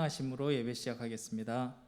찬양하심으로 예배 시작하겠습니다.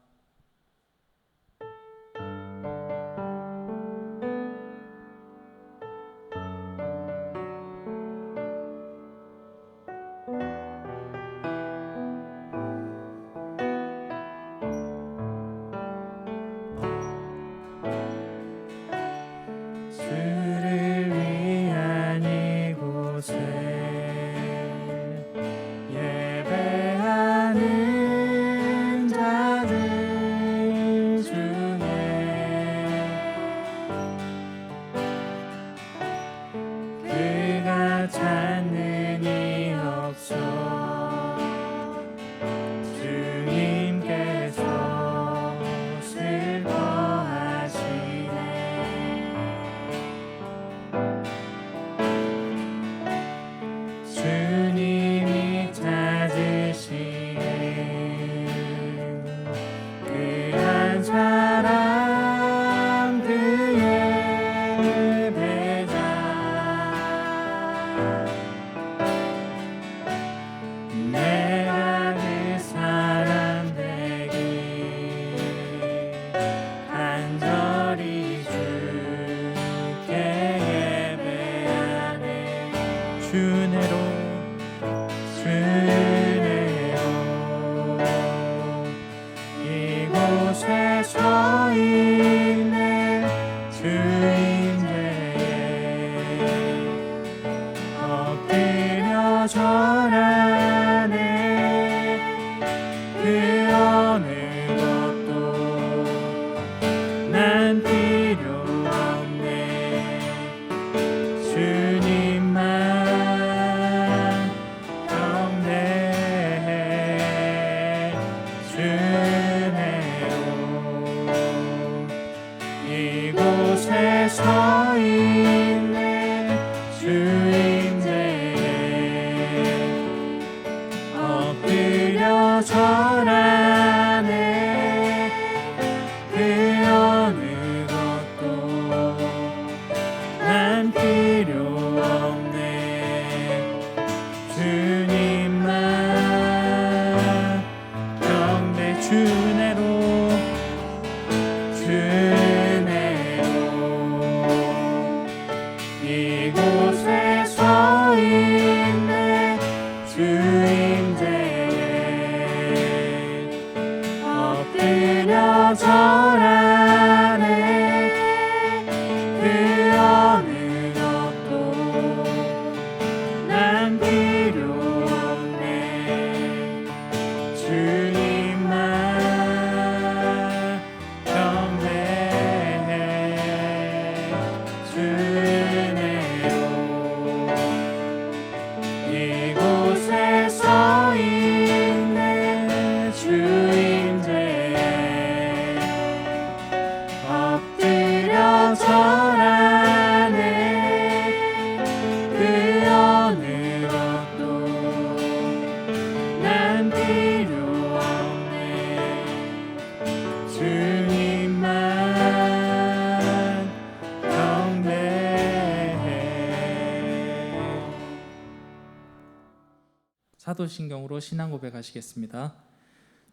사도신경으로 신앙 고백하시겠습니다.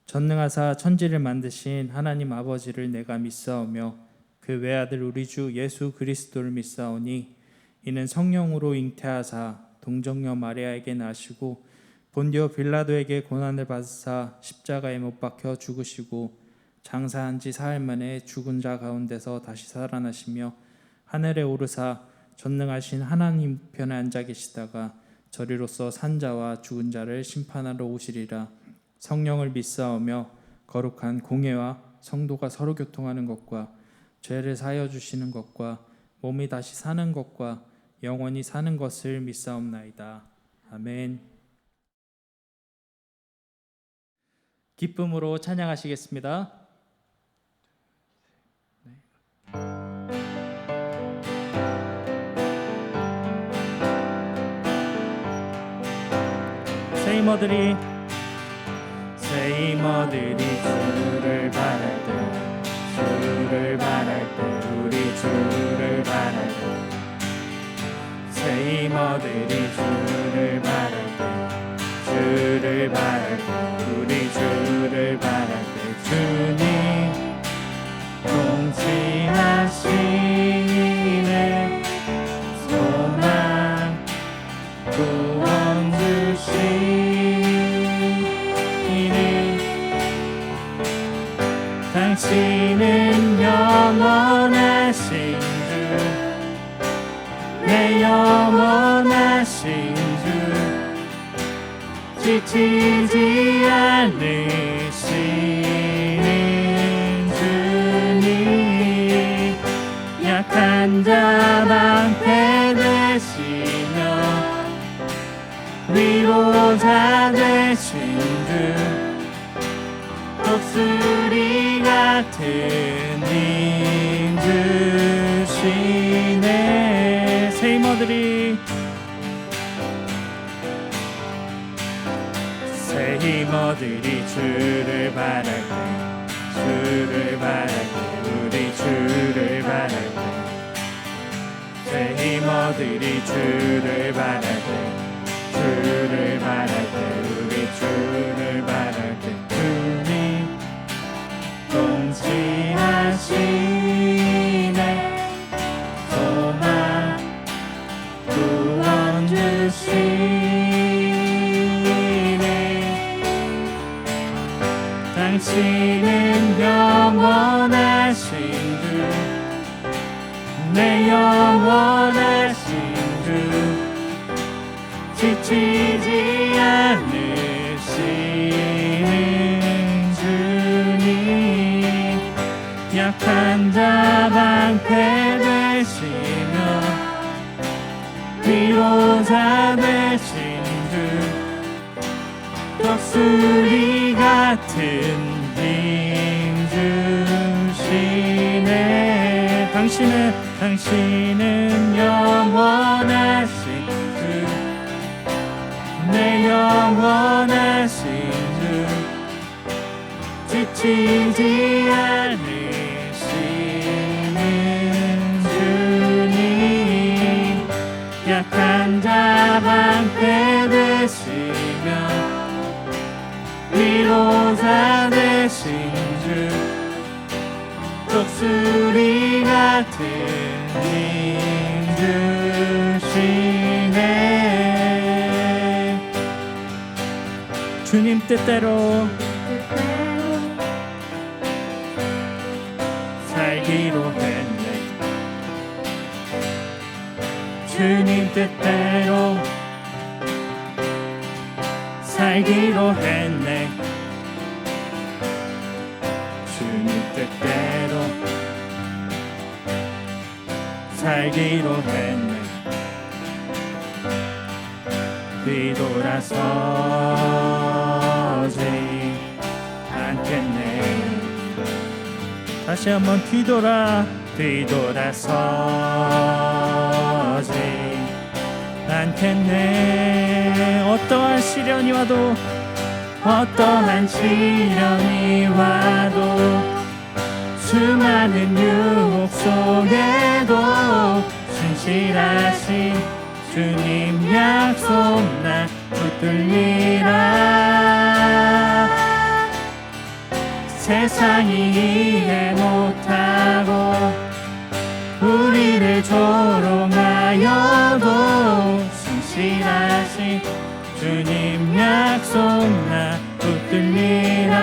전능하사 천지를 만드신 하나님 아버지를 내가 믿사오며 그 외아들 우리 주 예수 그리스도를 믿사오니 이는 성령으로 잉태하사 동정녀 마리아에게 나시고 본디오 빌라도에게 고난을 받으사 십자가에 못 박혀 죽으시고 장사한 지 사흘 만에 죽은 자 가운데서 다시 살아나시며 하늘에 오르사 전능하신 하나님 편에 앉아 계시다가 저리로서 산 자와 죽은 자를 심판하러 오시리라. 성령을 믿사오며 거룩한 공회와 성도가 서로 교통하는 것과 죄를 사하여 주시는 것과 몸이 다시 사는 것과 영원히 사는 것을 믿사옵나이다. 아멘. 기쁨으로 찬양하시겠습니다. 세이머들이 주를 바랄 때 우리 주를 바랄 때 세이머들이 주를 바랄 때 우리 주 주를 바랄 때 주님 통치하시네. 소망 구원 주시네. 당신은 영원하신 주, 내 영원하신 주, 지치지 않으시는 주님. 약한 자 방패 되시며 위로자 되신 주, 독수리 같은 힘 주시네. 새 힘어들이 주를 바랄 때, 주를 바랄 때, 우리 주를 바랄 때, 새 힘어들이 주를 바랄 때, 주를 바랄 때, 우리 주를 바랄 때, 주님 통치하시네. 소망 구원 주시네. 당신은 영원하신 주, 내 영원하신 주, 지치지 않으시는 주님. 약한 자 방패 되시며 위로자 되신 주, 독수리 같은 힘 주시네. 당신은 영원하신 주, 내 영원하신 주, 지치지 않으시는 주님. 약한 자 방패 되시며 위로자 되신 주, 독수리 같은 힘 주시네. 주님 뜻대로 살기로 했네. 주님 뜻대로 살기로 했네. 주님 뜻대로 살기로 했네. 뒤돌아서지 않겠네. 다시 한번 뒤돌아서지 않겠네. 어떠한 시련이 와도, 어떠한 시련이 와도, 수많은 유혹 속에도 신실하신 주님 약속 나 붙들리라. 세상이 이해 못하고 우리를 조롱하여도 신실하신 주님 약속 나 붙들리라.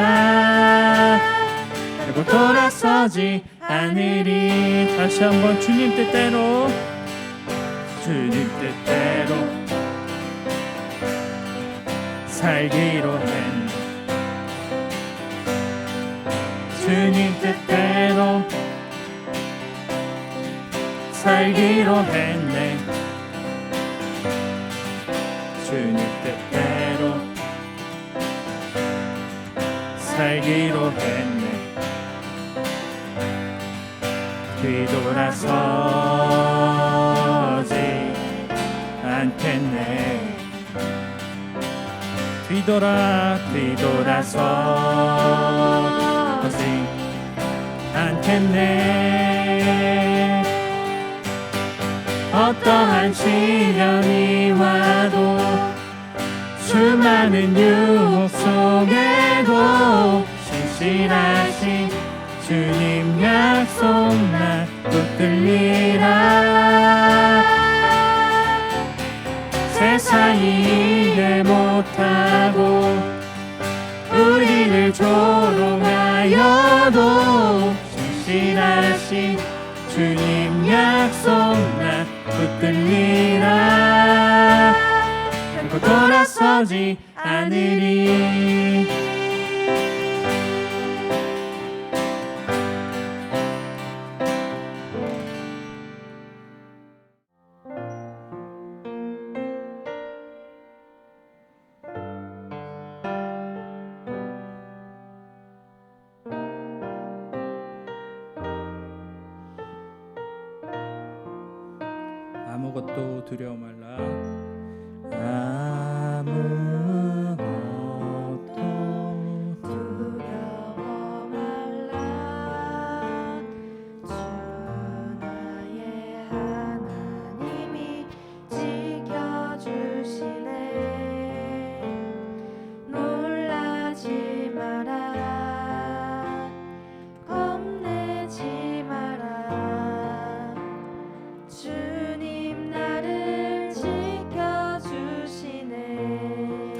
결국 돌아서지 않으리. 다시 한번 주님 뜻대로, 주님 뜻대로 살기로 했네. 주님 뜻대로 살기로 했네. 주님 뜻대로 살기로 했네. 뒤돌아서지 않겠네. 뒤돌아서지 않겠네. 어떠한 시련이 와도 수많은 유혹 속에도 신실하신 주님 약속 나 붙들리라. 세상이 이해 못하고 우리를 조롱하여도 신실하신 주님 약속 나 붙들리라. 결코 돌아서지 않으리. 아무것도 두려워 말라. 아무것도 두려워 말라. 주 나의 하나님이 지켜주시네. 놀라지 마라. 겁내지 마라. 주님 나를 지켜주시네.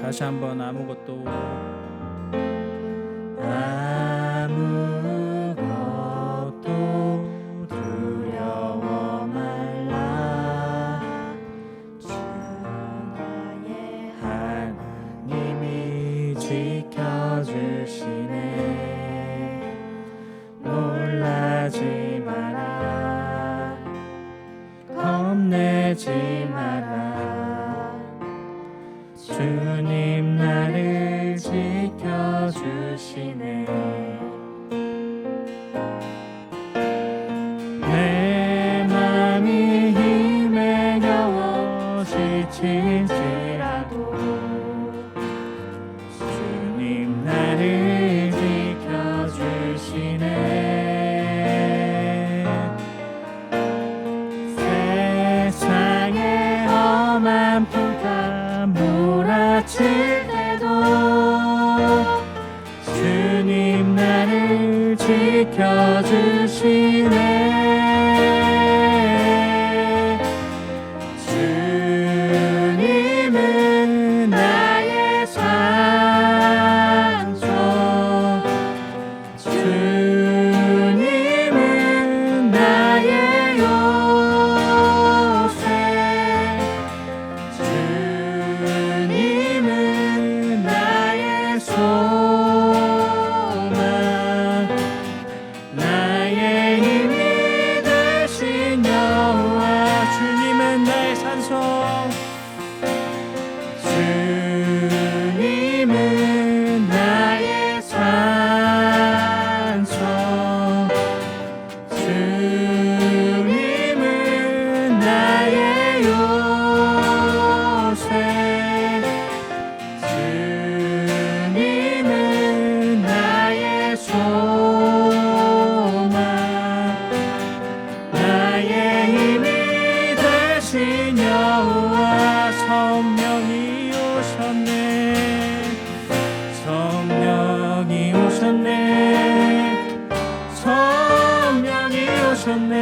다시 한번 아무것도 두려워 말라. 주 나의 하나님이 지켜주시네. 놀라지 마라. 겁내지 마라. 주님 나를 지켜주시네. 내 맘이 힘에 겨워 지칠지라도 주님 나를 지켜주시네. 세상의 험한 비가 몰아칠 때도 주님 나를 지켜주시네. 주님은 나의 산소. 주님은 나의 요새. 주님은 나의 소망. 나의 힘이 되신 여호와. 주님은 나의 산소. 주님은 나의 산소. 주님은 나의 요새. 주님은 나의 소망. 나의 힘이 되신 여호와. 성령이 오셨네. 성령이 오셨네. 성령이 오셨네.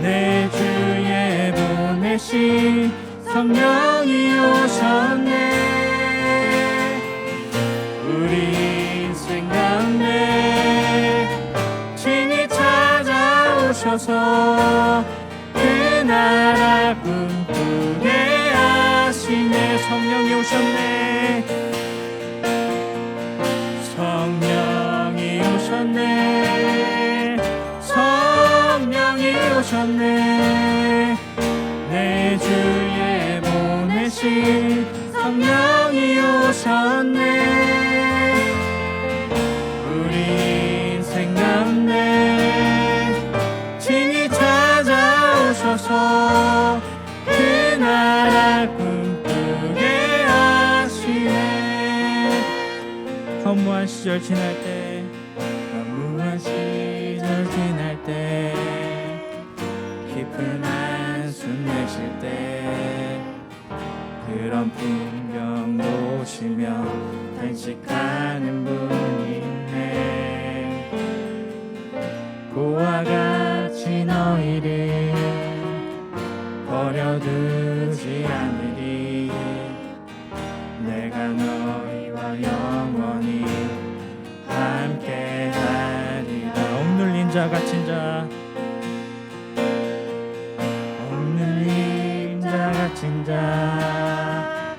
내 주에 보내신 성령이 오셨네. 우리 인생 가운데 친히 찾아오셔서 그 나라 꿈꾸게 하시네. 성령이 오셨네. 성령이 오셨네. 성령이 오셨네. 내 주에 보내신 성령이 오셨네. 우리 인생 가운데 친히 찾아오셔서 그 나라 꿈꾸게 하시네. 허무한 시절 지날 때, 허무한 시절 지날 때, 깊은 한숨 내쉴 때, 그런 품 고와 같이 너희를 버려두지 않으리. 내가 너희와 영원히 함께하리라. 억눌린 자 갇힌 자, 억눌린 자 갇힌 자,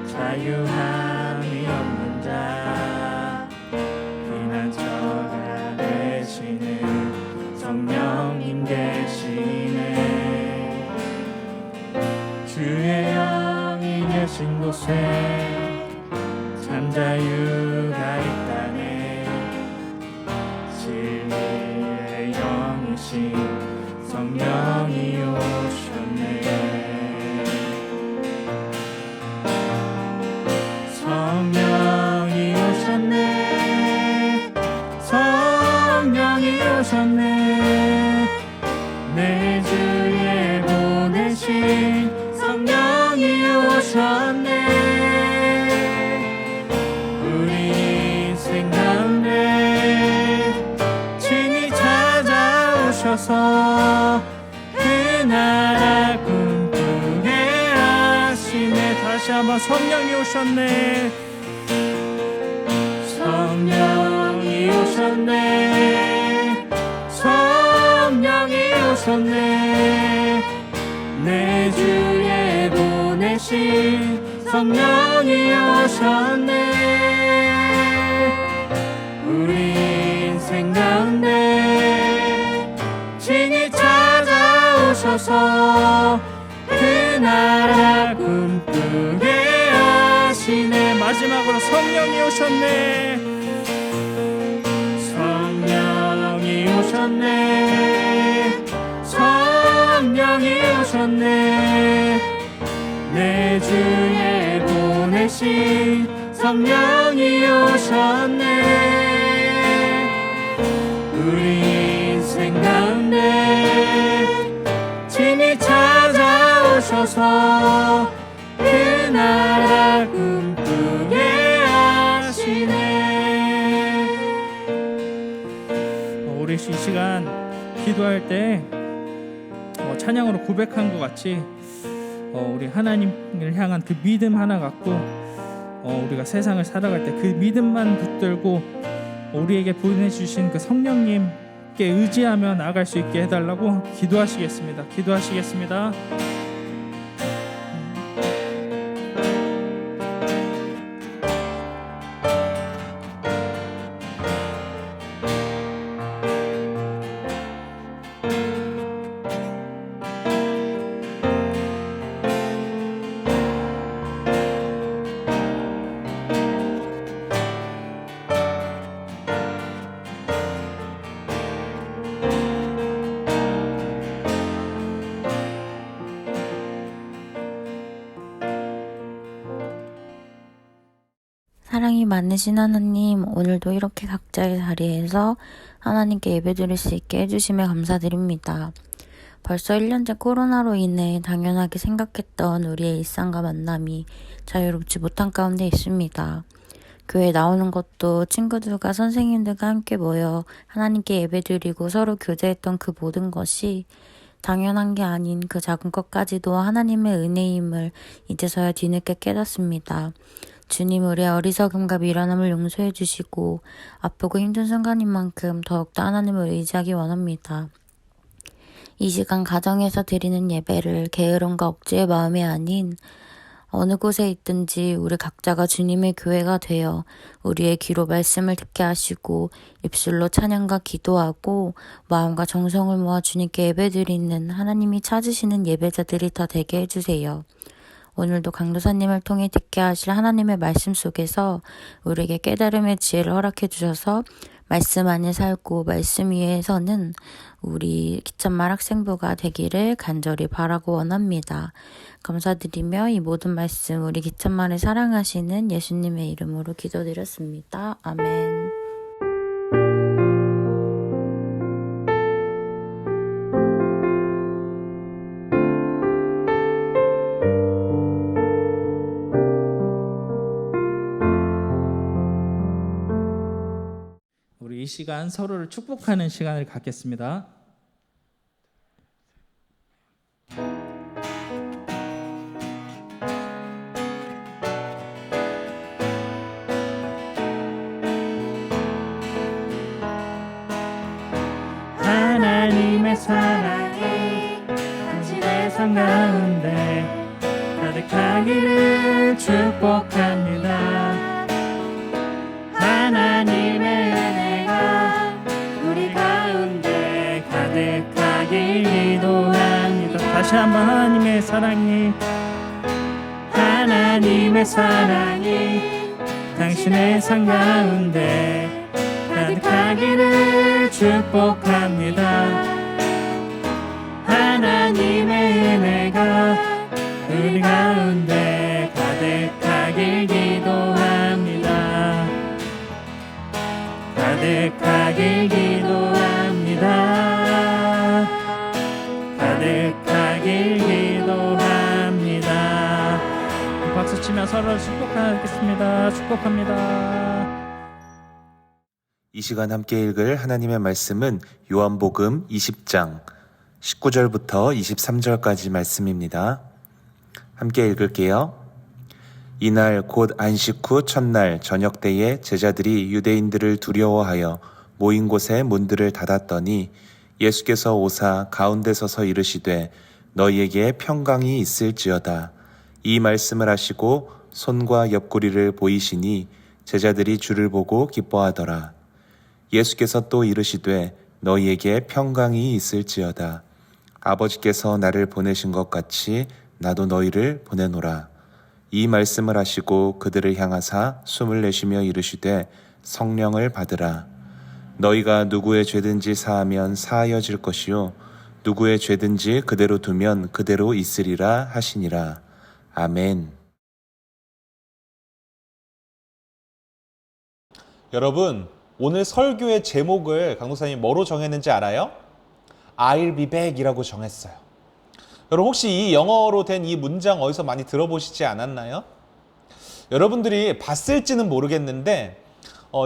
자유함이 없는 자, 피난처가 되시는 성령님 계시네. 주의 영이 계신 곳에 참 자유가 있다네. 진리의 영이신 성령이 오셨네. 성령이 오셨네. 성령이 오셨네. 내 주에 보내신 성령이 오셨네. 우리 인생 가운데 친히 찾아오셔서 그 나라 꿈꾸게 하시네. 다시 한번 성령이 오셨네. 성령이 오셨네. 성령이 오셨네. 내 주에 보내신 성령이 오셨네. 우리 인생 가운데 친히 찾아오셔서 그 나라 꿈꾸게 하시네. 마지막으로 성령이 오셨네. 성령이 오셨네. 성령이 오셨네. 내 주에 보내신 성령이 오셨네. 우리 인생 가운데 친히 찾아오셔서 그 나라 꿈꾸게 하시네. 우리 이 시간 기도할 때 찬양으로 고백한 것 같이 우리 하나님을 향한 그 믿음 하나 갖고 우리가 세상을 살아갈 때 그 믿음만 붙들고 우리에게 보내주신 그 성령님께 의지하며 나아갈 수 있게 해달라고 기도하시겠습니다. 기도하시겠습니다. 사랑이 많으신 하나님, 오늘도 이렇게 각자의 자리에서 하나님께 예배드릴 수 있게 해주심에 감사드립니다. 벌써 1년째 코로나로 인해 당연하게 생각했던 우리의 일상과 만남이 자유롭지 못한 가운데 있습니다. 교회에 나오는 것도 친구들과 선생님들과 함께 모여 하나님께 예배드리고 서로 교제했던 그 모든 것이 당연한 게 아닌 그 작은 것까지도 하나님의 은혜임을 이제서야 뒤늦게 깨닫습니다. 주님, 우리의 어리석음과 미련함을 용서해 주시고 아프고 힘든 순간인 만큼 더욱더 하나님을 의지하기 원합니다. 이 시간 가정에서 드리는 예배를 게으름과 억지의 마음이 아닌 어느 곳에 있든지 우리 각자가 주님의 교회가 되어 우리의 귀로 말씀을 듣게 하시고 입술로 찬양과 기도하고 마음과 정성을 모아 주님께 예배드리는 하나님이 찾으시는 예배자들이 다 되게 해주세요. 오늘도 강도사님을 통해 듣게 하실 하나님의 말씀 속에서 우리에게 깨달음의 지혜를 허락해 주셔서 말씀 안에 살고 말씀 위에 서는 우리 기천말 학생부가 되기를 간절히 바라고 원합니다. 감사드리며 이 모든 말씀 우리 기천말을 사랑하시는 예수님의 이름으로 기도드렸습니다. 아멘. 시간 서로를 축복하는 시간을 갖겠습니다. 하나님의 사랑이 당신의 삶 가운데 가득하기를 축복합니다. 하나님의 은혜가 우리 가운데 가득하길 기도합니다. 다시 한번 하나님의 사랑이 당신의 삶 가운데 가득하기를 축복합니다. 하나님의 은혜가 우리 가운데 가득하길 기도합니다. 가득하길 기도합니다. 가득하길 기도합니다. 박수 치며 서로 축복하겠습니다. 축복합니다. 이 시간 함께 읽을 하나님의 말씀은 요한복음 20장 19절부터 23절까지 말씀입니다. 함께 읽을게요. 이날 곧 안식 후 첫날 저녁 때에 제자들이 유대인들을 두려워하여 모인 곳에 문들을 닫았더니 예수께서 오사 가운데 서서 이르시되 너희에게 평강이 있을지어다. 이 말씀을 하시고 손과 옆구리를 보이시니 제자들이 주를 보고 기뻐하더라. 예수께서 또 이르시되 너희에게 평강이 있을지어다. 아버지께서 나를 보내신 것 같이 나도 너희를 보내노라. 이 말씀을 하시고 그들을 향하사 숨을 내쉬며 이르시되 성령을 받으라. 너희가 누구의 죄든지 사하면 사하여질 것이요 누구의 죄든지 그대로 두면 그대로 있으리라 하시니라. 아멘. 여러분, 오늘 설교의 제목을 강독사님이 뭐로 정했는지 알아요? I'll be back이라고 정했어요. 여러분, 혹시 이 영어로 된 이 문장 어디서 많이 들어보시지 않았나요? 여러분들이 봤을지는 모르겠는데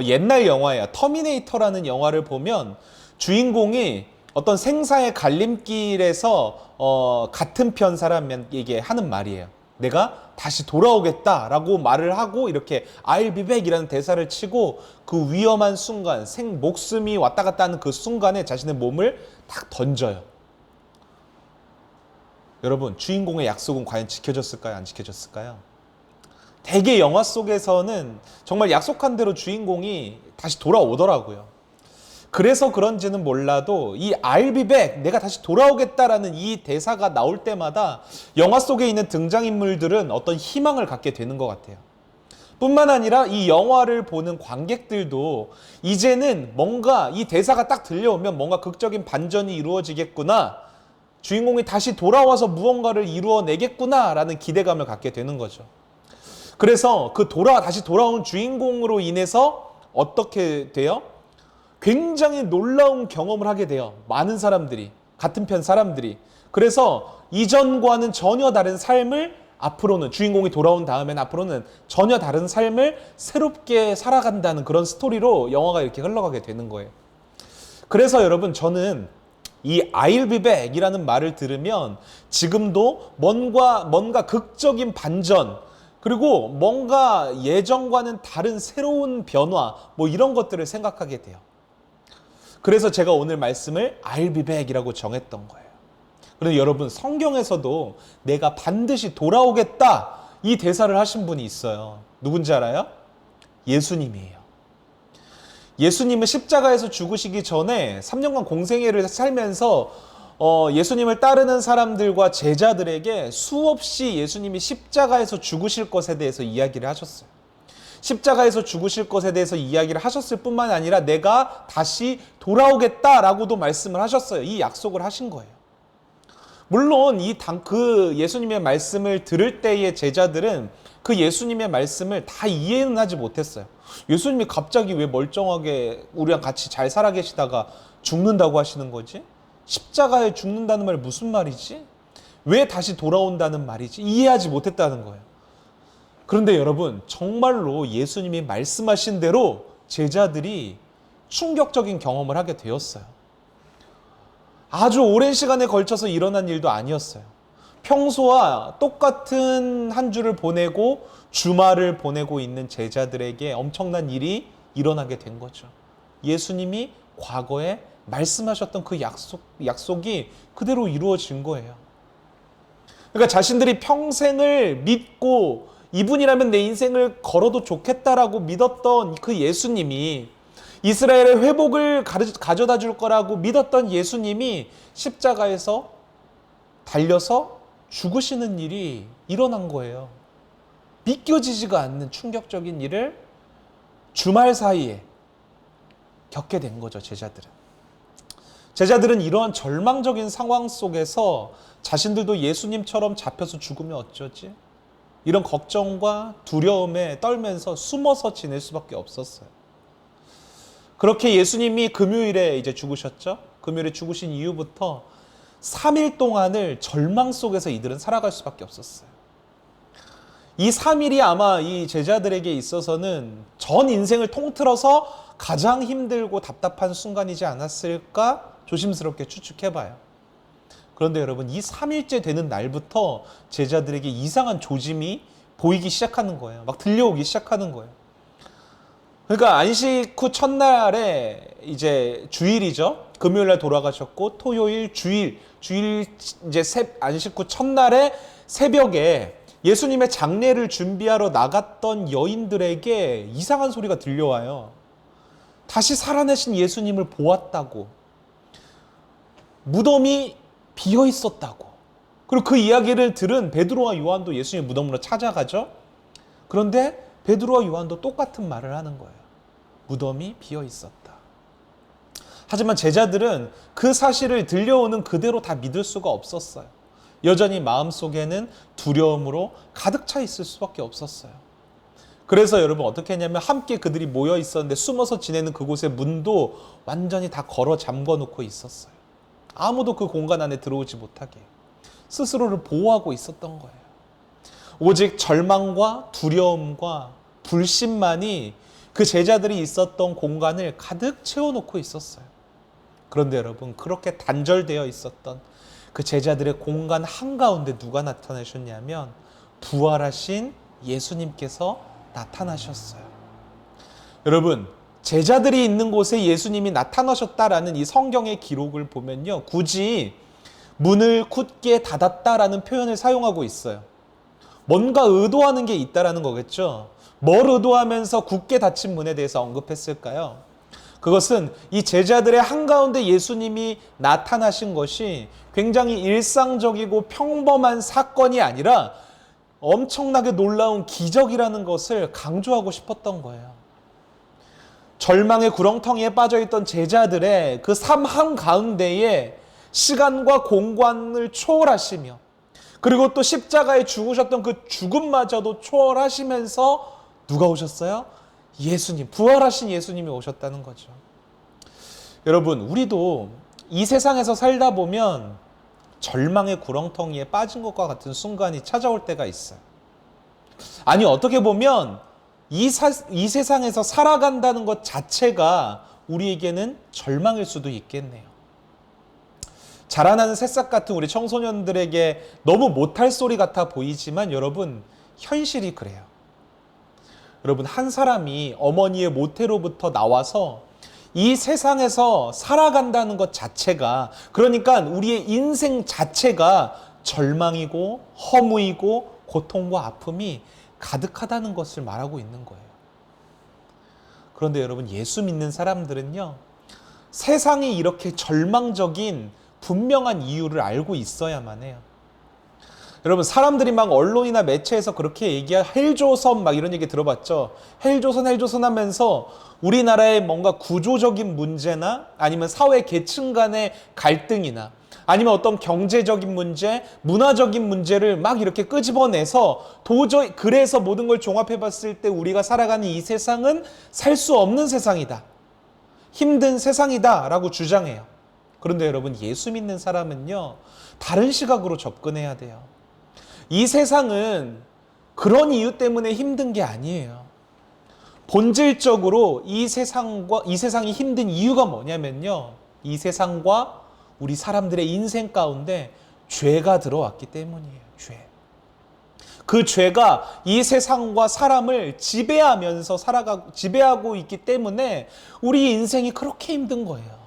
옛날 영화예요. 터미네이터라는 영화를 보면 주인공이 어떤 생사의 갈림길에서 같은 편 사람에게 하는 말이에요. 내가 다시 돌아오겠다라고 말을 하고 이렇게 I'll be back이라는 대사를 치고 그 위험한 순간, 목숨이 왔다 갔다 하는 그 순간에 자신의 몸을 딱 던져요. 여러분, 주인공의 약속은 과연 지켜졌을까요? 안 지켜졌을까요? 대개 영화 속에서는 정말 약속한 대로 주인공이 다시 돌아오더라고요. 그래서 그런지는 몰라도 이 I'll be back, 내가 다시 돌아오겠다라는 이 대사가 나올 때마다 영화 속에 있는 등장인물들은 어떤 희망을 갖게 되는 것 같아요. 뿐만 아니라 이 영화를 보는 관객들도 이제는 뭔가 이 대사가 딱 들려오면 뭔가 극적인 반전이 이루어지겠구나, 주인공이 다시 돌아와서 무언가를 이루어내겠구나라는 기대감을 갖게 되는 거죠. 그래서 그 다시 돌아온 주인공으로 인해서 어떻게 돼요? 굉장히 놀라운 경험을 하게 돼요. 많은 사람들이, 같은 편 사람들이. 그래서 이전과는 전혀 다른 삶을 앞으로는, 주인공이 돌아온 다음엔 앞으로는 전혀 다른 삶을 새롭게 살아간다는 그런 스토리로 영화가 이렇게 흘러가게 되는 거예요. 그래서 여러분, 저는 이 I'll be back 이라는 말을 들으면 지금도 뭔가 극적인 반전, 그리고 뭔가 예전과는 다른 새로운 변화, 뭐 이런 것들을 생각하게 돼요. 그래서 제가 오늘 말씀을 I'll be back 이라고 정했던 거예요. 그런데 여러분, 성경에서도 내가 반드시 돌아오겠다 이 대사를 하신 분이 있어요. 누군지 알아요? 예수님이에요. 예수님은 십자가에서 죽으시기 전에 3년간 공생애를 살면서 예수님을 따르는 사람들과 제자들에게 수없이 예수님이 십자가에서 죽으실 것에 대해서 이야기를 하셨어요. 십자가에서 죽으실 것에 대해서 이야기를 하셨을 뿐만 아니라 내가 다시 돌아오겠다라고도 말씀을 하셨어요. 이 약속을 하신 거예요. 물론 그 예수님의 말씀을 들을 때의 제자들은 그 예수님의 말씀을 다 이해는 하지 못했어요. 예수님이 갑자기 왜 멀쩡하게 우리랑 같이 잘 살아 계시다가 죽는다고 하시는 거지? 십자가에 죽는다는 말이 무슨 말이지? 왜 다시 돌아온다는 말이지? 이해하지 못했다는 거예요. 그런데 여러분, 정말로 예수님이 말씀하신 대로 제자들이 충격적인 경험을 하게 되었어요. 아주 오랜 시간에 걸쳐서 일어난 일도 아니었어요. 평소와 똑같은 한 주를 보내고 주말을 보내고 있는 제자들에게 엄청난 일이 일어나게 된 거죠. 예수님이 과거에 말씀하셨던 그 약속이 그대로 이루어진 거예요. 그러니까 자신들이 평생을 믿고 이분이라면 내 인생을 걸어도 좋겠다라고 믿었던 그 예수님이, 이스라엘의 회복을 가져다 줄 거라고 믿었던 예수님이 십자가에서 달려서 죽으시는 일이 일어난 거예요. 믿겨지지가 않는 충격적인 일을 주말 사이에 겪게 된 거죠, 제자들은. 제자들은 이러한 절망적인 상황 속에서 자신들도 예수님처럼 잡혀서 죽으면 어쩌지? 이런 걱정과 두려움에 떨면서 숨어서 지낼 수밖에 없었어요. 그렇게 예수님이 금요일에 이제 죽으셨죠? 금요일에 죽으신 이후부터 3일 동안을 절망 속에서 이들은 살아갈 수밖에 없었어요. 이 3일이 아마 이 제자들에게 있어서는 전 인생을 통틀어서 가장 힘들고 답답한 순간이지 않았을까 조심스럽게 추측해봐요. 그런데 여러분, 이 3일째 되는 날부터 제자들에게 이상한 조짐이 보이기 시작하는 거예요. 막 들려오기 시작하는 거예요. 그러니까 안식 후 첫날에 이제 주일이죠. 금요일날 돌아가셨고 토요일, 주일 이제 안식 후 첫날에 새벽에 예수님의 장례를 준비하러 나갔던 여인들에게 이상한 소리가 들려와요. 다시 살아내신 예수님을 보았다고. 무덤이 비어 있었다고. 그리고 그 이야기를 들은 베드로와 요한도 예수님의 무덤으로 찾아가죠. 그런데 베드로와 요한도 똑같은 말을 하는 거예요. 무덤이 비어 있었다. 하지만 제자들은 그 사실을 들려오는 그대로 다 믿을 수가 없었어요. 여전히 마음속에는 두려움으로 가득 차 있을 수밖에 없었어요. 그래서 여러분 어떻게 했냐면, 함께 그들이 모여 있었는데 숨어서 지내는 그곳의 문도 완전히 다 걸어 잠궈 놓고 있었어요. 아무도 그 공간 안에 들어오지 못하게 스스로를 보호하고 있었던 거예요. 오직 절망과 두려움과 불신만이 그 제자들이 있었던 공간을 가득 채워놓고 있었어요. 그런데 여러분, 그렇게 단절되어 있었던 그 제자들의 공간 한가운데 누가 나타나셨냐면 부활하신 예수님께서 나타나셨어요. 여러분, 제자들이 있는 곳에 예수님이 나타나셨다라는 이 성경의 기록을 보면요, 굳이 문을 굳게 닫았다라는 표현을 사용하고 있어요. 뭔가 의도하는 게 있다라는 거겠죠. 뭘 의도하면서 굳게 닫힌 문에 대해서 언급했을까요? 그것은 이 제자들의 한가운데 예수님이 나타나신 것이 굉장히 일상적이고 평범한 사건이 아니라 엄청나게 놀라운 기적이라는 것을 강조하고 싶었던 거예요. 절망의 구렁텅이에 빠져있던 제자들의 그 삶 한가운데에 시간과 공간을 초월하시며, 그리고 또 십자가에 죽으셨던 그 죽음마저도 초월하시면서 누가 오셨어요? 예수님, 부활하신 예수님이 오셨다는 거죠. 여러분, 우리도 이 세상에서 살다 보면 절망의 구렁텅이에 빠진 것과 같은 순간이 찾아올 때가 있어요. 아니, 어떻게 보면 이 세상에서 살아간다는 것 자체가 우리에게는 절망일 수도 있겠네요. 자라나는 새싹 같은 우리 청소년들에게 너무 못할 소리 같아 보이지만 여러분, 현실이 그래요. 여러분, 한 사람이 어머니의 모태로부터 나와서 이 세상에서 살아간다는 것 자체가, 그러니까 우리의 인생 자체가 절망이고 허무이고 고통과 아픔이 가득하다는 것을 말하고 있는 거예요. 그런데 여러분, 예수 믿는 사람들은요, 세상이 이렇게 절망적인 분명한 이유를 알고 있어야만 해요. 여러분, 사람들이 막 언론이나 매체에서 그렇게 얘기한 헬조선 막 이런 얘기 들어봤죠? 헬조선 하면서 우리나라의 뭔가 구조적인 문제나 아니면 사회 계층 간의 갈등이나 아니면 어떤 경제적인 문제, 문화적인 문제를 막 이렇게 끄집어내서 도저히, 그래서 모든 걸 종합해 봤을 때 우리가 살아가는 이 세상은 살 수 없는 세상이다, 힘든 세상이다 라고 주장해요. 그런데 여러분, 예수 믿는 사람은요, 다른 시각으로 접근해야 돼요. 이 세상은 그런 이유 때문에 힘든 게 아니에요. 본질적으로 이 세상이 힘든 이유가 뭐냐면요. 이 세상과 우리 사람들의 인생 가운데 죄가 들어왔기 때문이에요. 죄. 그 죄가 이 세상과 사람을 지배하고 있기 때문에 우리 인생이 그렇게 힘든 거예요.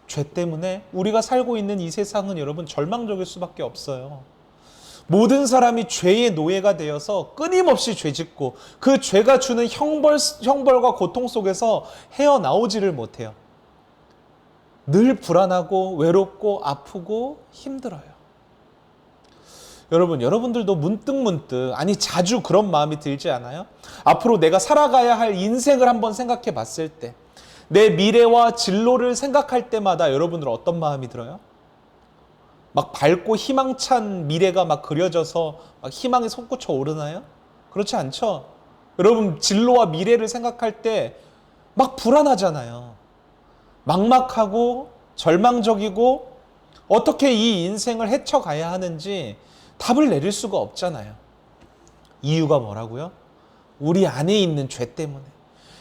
죄 때문에 우리가 살고 있는 이 세상은 여러분 절망적일 수밖에 없어요. 모든 사람이 죄의 노예가 되어서 끊임없이 죄짓고 그 죄가 주는 형벌과 고통 속에서 헤어나오지를 못해요. 늘 불안하고 외롭고 아프고 힘들어요. 여러분들도 문득 아니 자주 그런 마음이 들지 않아요? 앞으로 내가 살아가야 할 인생을 한번 생각해 봤을 때 내 미래와 진로를 생각할 때마다 여러분들은 어떤 마음이 들어요? 막 밝고 희망찬 미래가 막 그려져서 막 희망이 솟구쳐 오르나요? 그렇지 않죠? 여러분 진로와 미래를 생각할 때 막 불안하잖아요. 막막하고 절망적이고 어떻게 이 인생을 헤쳐가야 하는지 답을 내릴 수가 없잖아요. 이유가 뭐라고요? 우리 안에 있는 죄 때문에.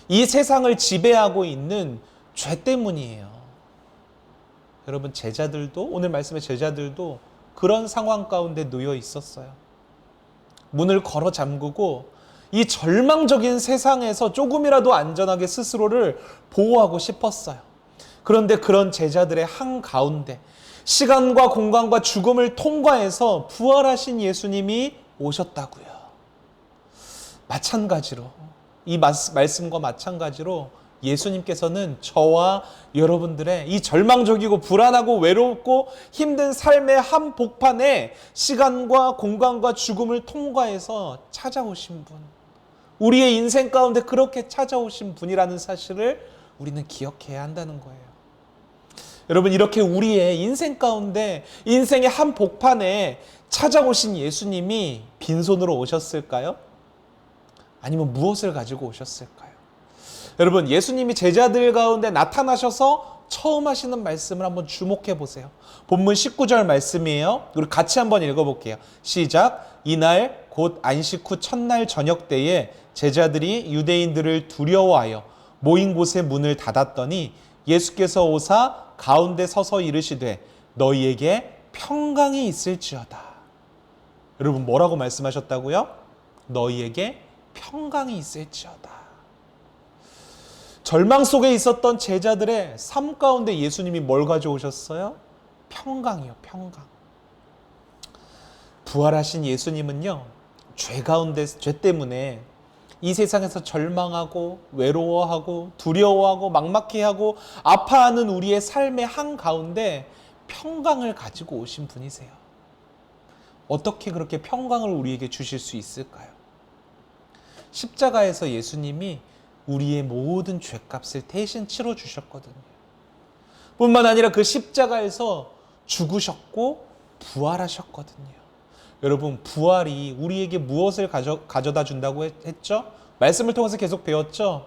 이 세상을 지배하고 있는 죄 때문이에요. 여러분 제자들도 오늘 말씀의 제자들도 그런 상황 가운데 놓여 있었어요. 문을 걸어 잠그고 이 절망적인 세상에서 조금이라도 안전하게 스스로를 보호하고 싶었어요. 그런데 그런 제자들의 한가운데 시간과 공간과 죽음을 통과해서 부활하신 예수님이 오셨다고요. 마찬가지로 이 말씀과 마찬가지로 예수님께서는 저와 여러분들의 이 절망적이고 불안하고 외롭고 힘든 삶의 한복판에 시간과 공간과 죽음을 통과해서 찾아오신 분, 우리의 인생 가운데 그렇게 찾아오신 분이라는 사실을 우리는 기억해야 한다는 거예요. 여러분 이렇게 우리의 인생 가운데 인생의 한복판에 찾아오신 예수님이 빈손으로 오셨을까요? 아니면 무엇을 가지고 오셨을까요? 여러분 예수님이 제자들 가운데 나타나셔서 처음 하시는 말씀을 한번 주목해 보세요. 본문 19절 말씀이에요. 우리 같이 한번 읽어볼게요. 시작. 이날 곧 안식 후 첫날 저녁 때에 제자들이 유대인들을 두려워하여 모인 곳의 문을 닫았더니 예수께서 오사 가운데 서서 이르시되 너희에게 평강이 있을지어다. 여러분 뭐라고 말씀하셨다고요? 너희에게 평강이 있을지어다. 절망 속에 있었던 제자들의 삶 가운데 예수님이 뭘 가져오셨어요? 평강이요, 평강. 부활하신 예수님은요, 죄 때문에 이 세상에서 절망하고 외로워하고 두려워하고 막막해하고 아파하는 우리의 삶의 한가운데 평강을 가지고 오신 분이세요. 어떻게 그렇게 평강을 우리에게 주실 수 있을까요? 십자가에서 예수님이 우리의 모든 죄값을 대신 치러주셨거든요. 뿐만 아니라 그 십자가에서 죽으셨고 부활하셨거든요. 여러분 부활이 우리에게 무엇을 가져다 준다고 했죠? 말씀을 통해서 계속 배웠죠?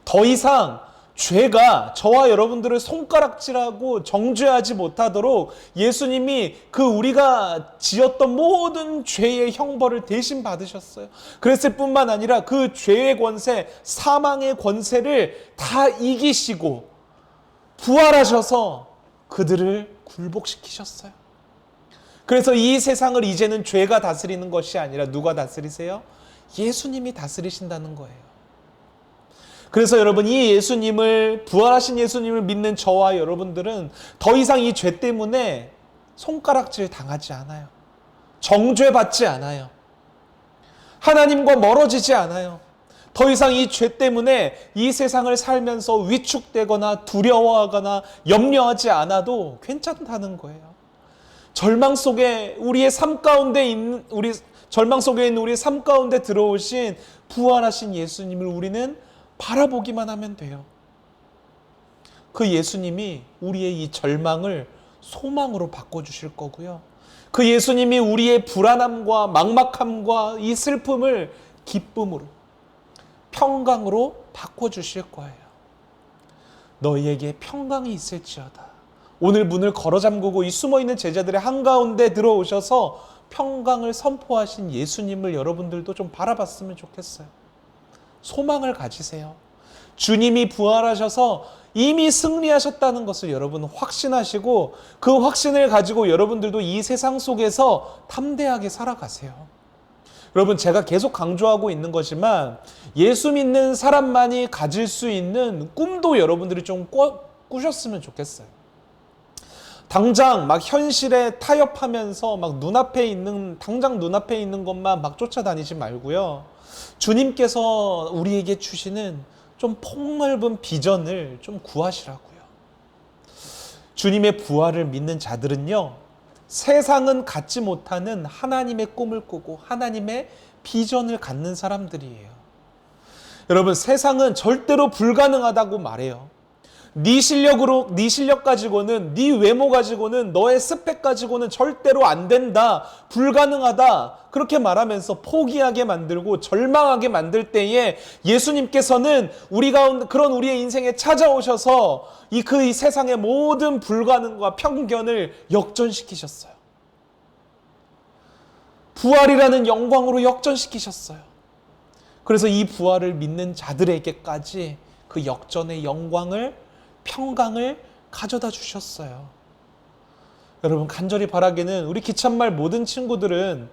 더 이상 죄가 저와 여러분들을 손가락질하고 정죄하지 못하도록 예수님이 그 우리가 지었던 모든 죄의 형벌을 대신 받으셨어요. 그랬을 뿐만 아니라 그 죄의 권세, 사망의 권세를 다 이기시고 부활하셔서 그들을 굴복시키셨어요. 그래서 이 세상을 이제는 죄가 다스리는 것이 아니라 누가 다스리세요? 예수님이 다스리신다는 거예요. 그래서 여러분 이 예수님을 부활하신 예수님을 믿는 저와 여러분들은 더 이상 이 죄 때문에 손가락질 당하지 않아요. 정죄받지 않아요. 하나님과 멀어지지 않아요. 더 이상 이 죄 때문에 이 세상을 살면서 위축되거나 두려워하거나 염려하지 않아도 괜찮다는 거예요. 절망 속에 우리의 삶 가운데 있는 절망 속에 있는 우리의 삶 가운데 들어오신 부활하신 예수님을 우리는 바라보기만 하면 돼요. 그 예수님이 우리의 이 절망을 소망으로 바꿔주실 거고요. 그 예수님이 우리의 불안함과 막막함과 이 슬픔을 기쁨으로, 평강으로 바꿔주실 거예요. 너희에게 평강이 있을지어다. 오늘 문을 걸어 잠그고 이 숨어있는 제자들의 한가운데 들어오셔서 평강을 선포하신 예수님을 여러분들도 좀 바라봤으면 좋겠어요. 소망을 가지세요. 주님이 부활하셔서 이미 승리하셨다는 것을 여러분 확신하시고 그 확신을 가지고 여러분들도 이 세상 속에서 담대하게 살아가세요. 여러분, 제가 계속 강조하고 있는 거지만 예수 믿는 사람만이 가질 수 있는 꿈도 여러분들이 좀 꾸셨으면 좋겠어요. 당장 막 현실에 타협하면서 막 당장 눈앞에 있는 것만 막 쫓아다니지 말고요. 주님께서 우리에게 주시는 좀 폭넓은 비전을 좀 구하시라고요. 주님의 부활을 믿는 자들은요, 세상은 갖지 못하는 하나님의 꿈을 꾸고 하나님의 비전을 갖는 사람들이에요. 여러분, 세상은 절대로 불가능하다고 말해요. 네 실력 가지고는, 네 외모 가지고는, 너의 스펙 가지고는 절대로 안 된다, 불가능하다, 그렇게 말하면서 포기하게 만들고 절망하게 만들 때에 예수님께서는 그런 우리의 인생에 찾아오셔서 이 세상의 모든 불가능과 편견을 역전시키셨어요. 부활이라는 영광으로 역전시키셨어요. 그래서 이 부활을 믿는 자들에게까지 그 역전의 영광을, 평강을 가져다 주셨어요. 여러분, 간절히 바라기는 우리 기찬말 모든 친구들은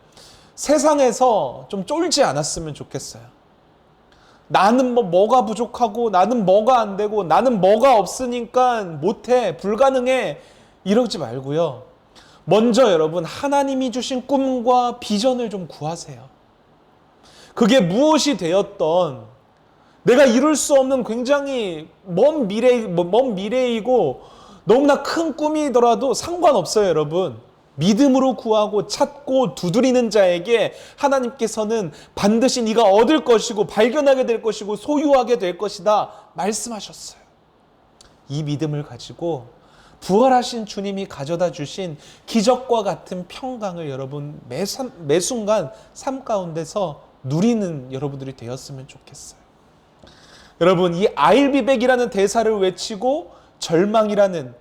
세상에서 좀 쫄지 않았으면 좋겠어요. 나는 뭐가 부족하고 나는 뭐가 안 되고 나는 뭐가 없으니까 못해, 불가능해, 이러지 말고요. 먼저 여러분, 하나님이 주신 꿈과 비전을 좀 구하세요. 그게 무엇이 되었던 내가 이룰 수 없는 굉장히 먼 미래이고 너무나 큰 꿈이더라도 상관없어요, 여러분. 믿음으로 구하고 찾고 두드리는 자에게 하나님께서는 반드시 네가 얻을 것이고 발견하게 될 것이고 소유하게 될 것이다 말씀하셨어요. 이 믿음을 가지고 부활하신 주님이 가져다 주신 기적과 같은 평강을 여러분 매 순간 삶 가운데서 누리는 여러분들이 되었으면 좋겠어요. 여러분, 이 I'll be back이라는 대사를 외치고 절망이라는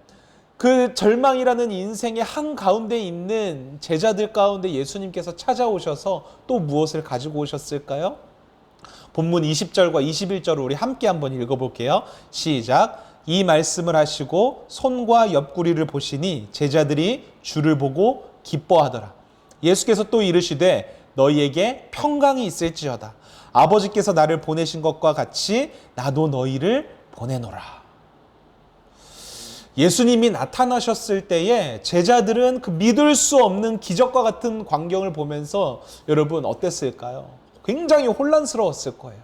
인생의 한가운데 있는 제자들 가운데 예수님께서 찾아오셔서 또 무엇을 가지고 오셨을까요? 본문 20절과 21절을 우리 함께 한번 읽어볼게요. 시작. 이 말씀을 하시고 손과 옆구리를 보시니 제자들이 주를 보고 기뻐하더라. 예수께서 또 이르시되 너희에게 평강이 있을지어다. 아버지께서 나를 보내신 것과 같이 나도 너희를 보내노라. 예수님이 나타나셨을 때에 제자들은 그 믿을 수 없는 기적과 같은 광경을 보면서 여러분 어땠을까요? 굉장히 혼란스러웠을 거예요.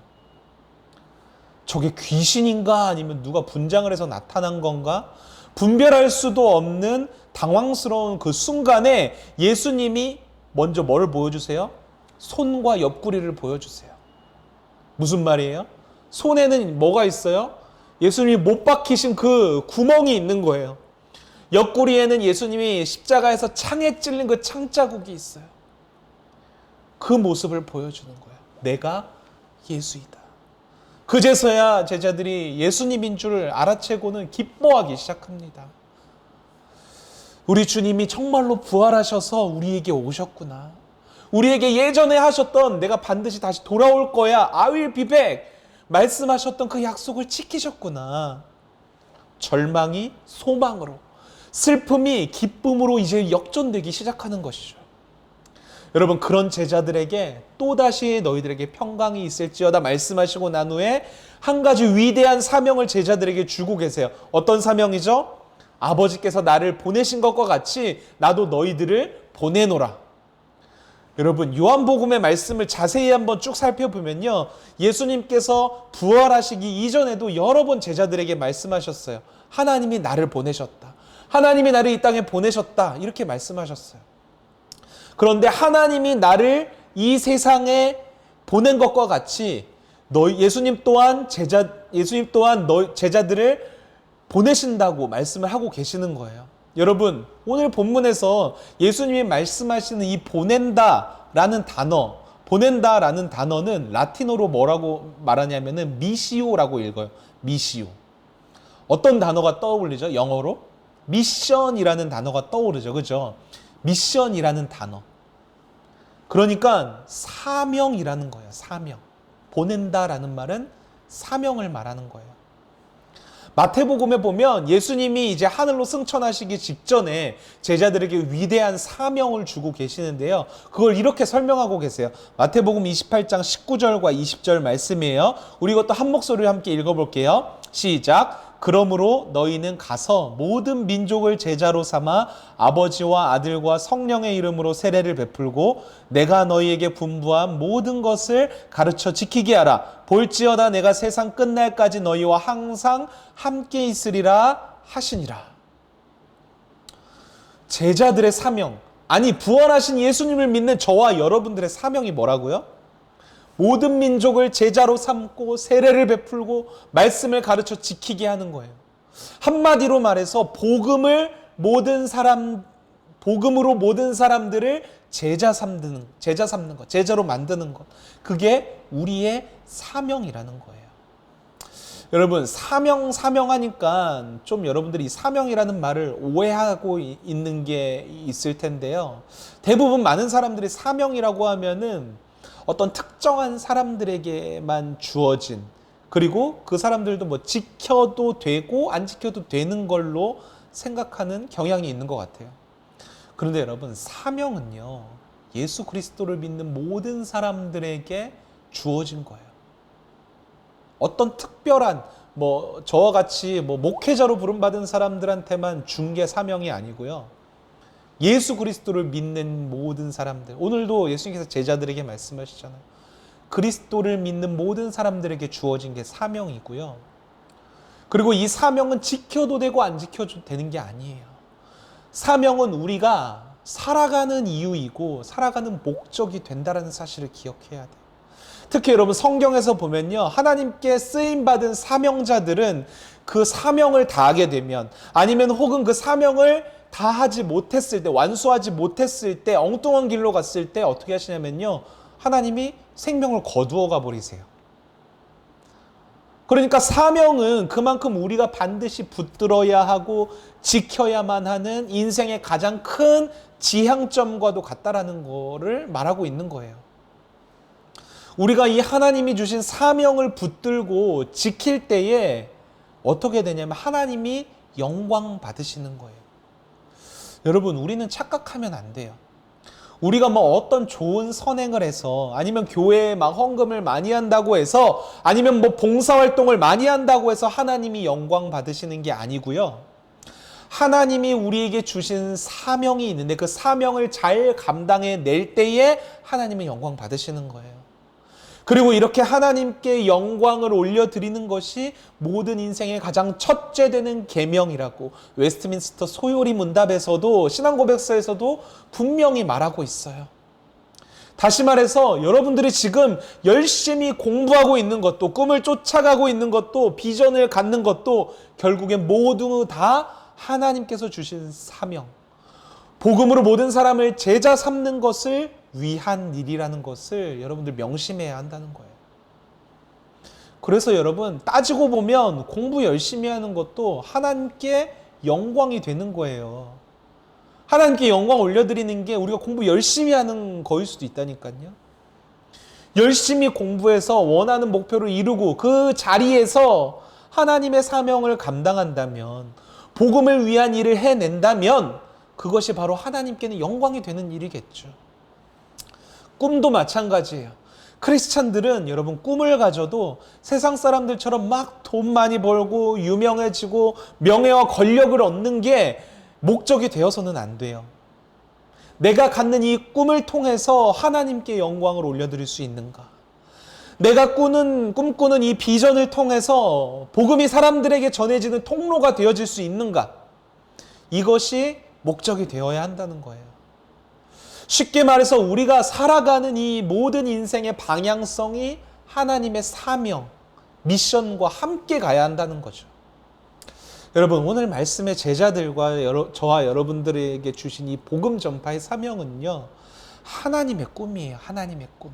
저게 귀신인가 아니면 누가 분장을 해서 나타난 건가? 분별할 수도 없는 당황스러운 그 순간에 예수님이 먼저 뭐를 보여주세요? 손과 옆구리를 보여주세요. 무슨 말이에요? 손에는 뭐가 있어요? 예수님이 못 박히신 그 구멍이 있는 거예요. 옆구리에는 예수님이 십자가에서 창에 찔린 그 창자국이 있어요. 그 모습을 보여주는 거예요. 내가 예수이다. 그제서야 제자들이 예수님인 줄 알아채고는 기뻐하기 시작합니다. 우리 주님이 정말로 부활하셔서 우리에게 오셨구나. 우리에게 예전에 하셨던 내가 반드시 다시 돌아올 거야, I will be back 말씀하셨던 그 약속을 지키셨구나. 절망이 소망으로, 슬픔이 기쁨으로 이제 역전되기 시작하는 것이죠. 여러분, 그런 제자들에게 또다시 너희들에게 평강이 있을지어다 말씀하시고 난 후에 한 가지 위대한 사명을 제자들에게 주고 계세요. 어떤 사명이죠? 아버지께서 나를 보내신 것과 같이 나도 너희들을 보내노라. 여러분, 요한복음의 말씀을 자세히 한번 쭉 살펴보면요, 예수님께서 부활하시기 이전에도 여러 번 제자들에게 말씀하셨어요. 하나님이 나를 보내셨다. 하나님이 나를 이 땅에 보내셨다. 이렇게 말씀하셨어요. 그런데 하나님이 나를 이 세상에 보낸 것과 같이 예수님 또한 제자들을 보내신다고 말씀을 하고 계시는 거예요. 여러분, 오늘 본문에서 예수님이 말씀하시는 이 보낸다라는 단어는 라틴어로 뭐라고 말하냐면은 미시오라고 읽어요. 미시오. 어떤 단어가 떠오르죠? 영어로? 미션이라는 단어가 떠오르죠. 그죠? 미션이라는 단어. 그러니까 사명이라는 거예요. 사명. 보낸다라는 말은 사명을 말하는 거예요. 마태복음에 보면 예수님이 이제 하늘로 승천하시기 직전에 제자들에게 위대한 사명을 주고 계시는데요. 그걸 이렇게 설명하고 계세요. 마태복음 28장 19절과 20절 말씀이에요. 우리 이것도 한 목소리로 함께 읽어볼게요. 시작. 그러므로 너희는 가서 모든 민족을 제자로 삼아 아버지와 아들과 성령의 이름으로 세례를 베풀고 내가 너희에게 분부한 모든 것을 가르쳐 지키게 하라. 볼지어다 내가 세상 끝날까지 너희와 항상 함께 있으리라 하시니라. 제자들의 사명, 아니 부활하신 예수님을 믿는 저와 여러분들의 사명이 뭐라고요? 모든 민족을 제자로 삼고 세례를 베풀고 말씀을 가르쳐 지키게 하는 거예요. 한마디로 말해서 복음으로 모든 사람들을 제자 삼는 것, 제자로 만드는 것. 그게 우리의 사명이라는 거예요. 여러분, 사명하니까 좀 여러분들이 이 사명이라는 말을 오해하고 있는 게 있을 텐데요. 대부분 많은 사람들이 사명이라고 하면은 어떤 특정한 사람들에게만 주어진, 그리고 그 사람들도 뭐 지켜도 되고 안 지켜도 되는 걸로 생각하는 경향이 있는 것 같아요. 그런데 여러분, 사명은요, 예수 그리스도를 믿는 모든 사람들에게 주어진 거예요. 어떤 특별한 저와 같이 목회자로 부름받은 사람들한테만 준 게 사명이 아니고요. 예수 그리스도를 믿는 모든 사람들, 오늘도 예수님께서 제자들에게 말씀하시잖아요. 그리스도를 믿는 모든 사람들에게 주어진 게 사명이고요. 그리고 이 사명은 지켜도 되고 안 지켜도 되는 게 아니에요. 사명은 우리가 살아가는 이유이고 살아가는 목적이 된다는 사실을 기억해야 돼요. 특히 여러분, 성경에서 보면요, 하나님께 쓰임받은 사명자들은 그 사명을 다하게 되면, 아니면 혹은 그 사명을 다하지 못했을 때, 완수하지 못했을 때, 엉뚱한 길로 갔을 때 어떻게 하시냐면요, 하나님이 생명을 거두어 가버리세요. 그러니까 사명은 그만큼 우리가 반드시 붙들어야 하고 지켜야만 하는 인생의 가장 큰 지향점과도 같다라는 거를 말하고 있는 거예요. 우리가 이 하나님이 주신 사명을 붙들고 지킬 때에 어떻게 되냐면 하나님이 영광 받으시는 거예요. 여러분, 우리는 착각하면 안 돼요. 우리가 어떤 좋은 선행을 해서, 아니면 교회에 헌금을 많이 한다고 해서, 아니면 봉사활동을 많이 한다고 해서 하나님이 영광 받으시는 게 아니고요. 하나님이 우리에게 주신 사명이 있는데 그 사명을 잘 감당해 낼 때에 하나님은 영광 받으시는 거예요. 그리고 이렇게 하나님께 영광을 올려드리는 것이 모든 인생의 가장 첫째 되는 계명이라고 웨스트민스터 소요리 문답에서도, 신앙고백서에서도 분명히 말하고 있어요. 다시 말해서 여러분들이 지금 열심히 공부하고 있는 것도, 꿈을 쫓아가고 있는 것도, 비전을 갖는 것도 결국엔 모두 다 하나님께서 주신 사명, 복음으로 모든 사람을 제자 삼는 것을 위한 일이라는 것을 여러분들 명심해야 한다는 거예요. 그래서 여러분, 따지고 보면 공부 열심히 하는 것도 하나님께 영광이 되는 거예요. 하나님께 영광 올려드리는 게 우리가 공부 열심히 하는 거일 수도 있다니까요. 열심히 공부해서 원하는 목표를 이루고 그 자리에서 하나님의 사명을 감당한다면, 복음을 위한 일을 해낸다면 그것이 바로 하나님께는 영광이 되는 일이겠죠. 꿈도 마찬가지예요. 크리스찬들은 여러분, 꿈을 가져도 세상 사람들처럼 막 돈 많이 벌고 유명해지고 명예와 권력을 얻는 게 목적이 되어서는 안 돼요. 내가 갖는 이 꿈을 통해서 하나님께 영광을 올려드릴 수 있는가? 내가 꿈꾸는 이 비전을 통해서 복음이 사람들에게 전해지는 통로가 되어질 수 있는가? 이것이 목적이 되어야 한다는 거예요. 쉽게 말해서 우리가 살아가는 이 모든 인생의 방향성이 하나님의 사명, 미션과 함께 가야 한다는 거죠. 여러분, 오늘 말씀의 제자들과 저와 여러분들에게 주신 이 복음 전파의 사명은요, 하나님의 꿈이에요. 하나님의 꿈.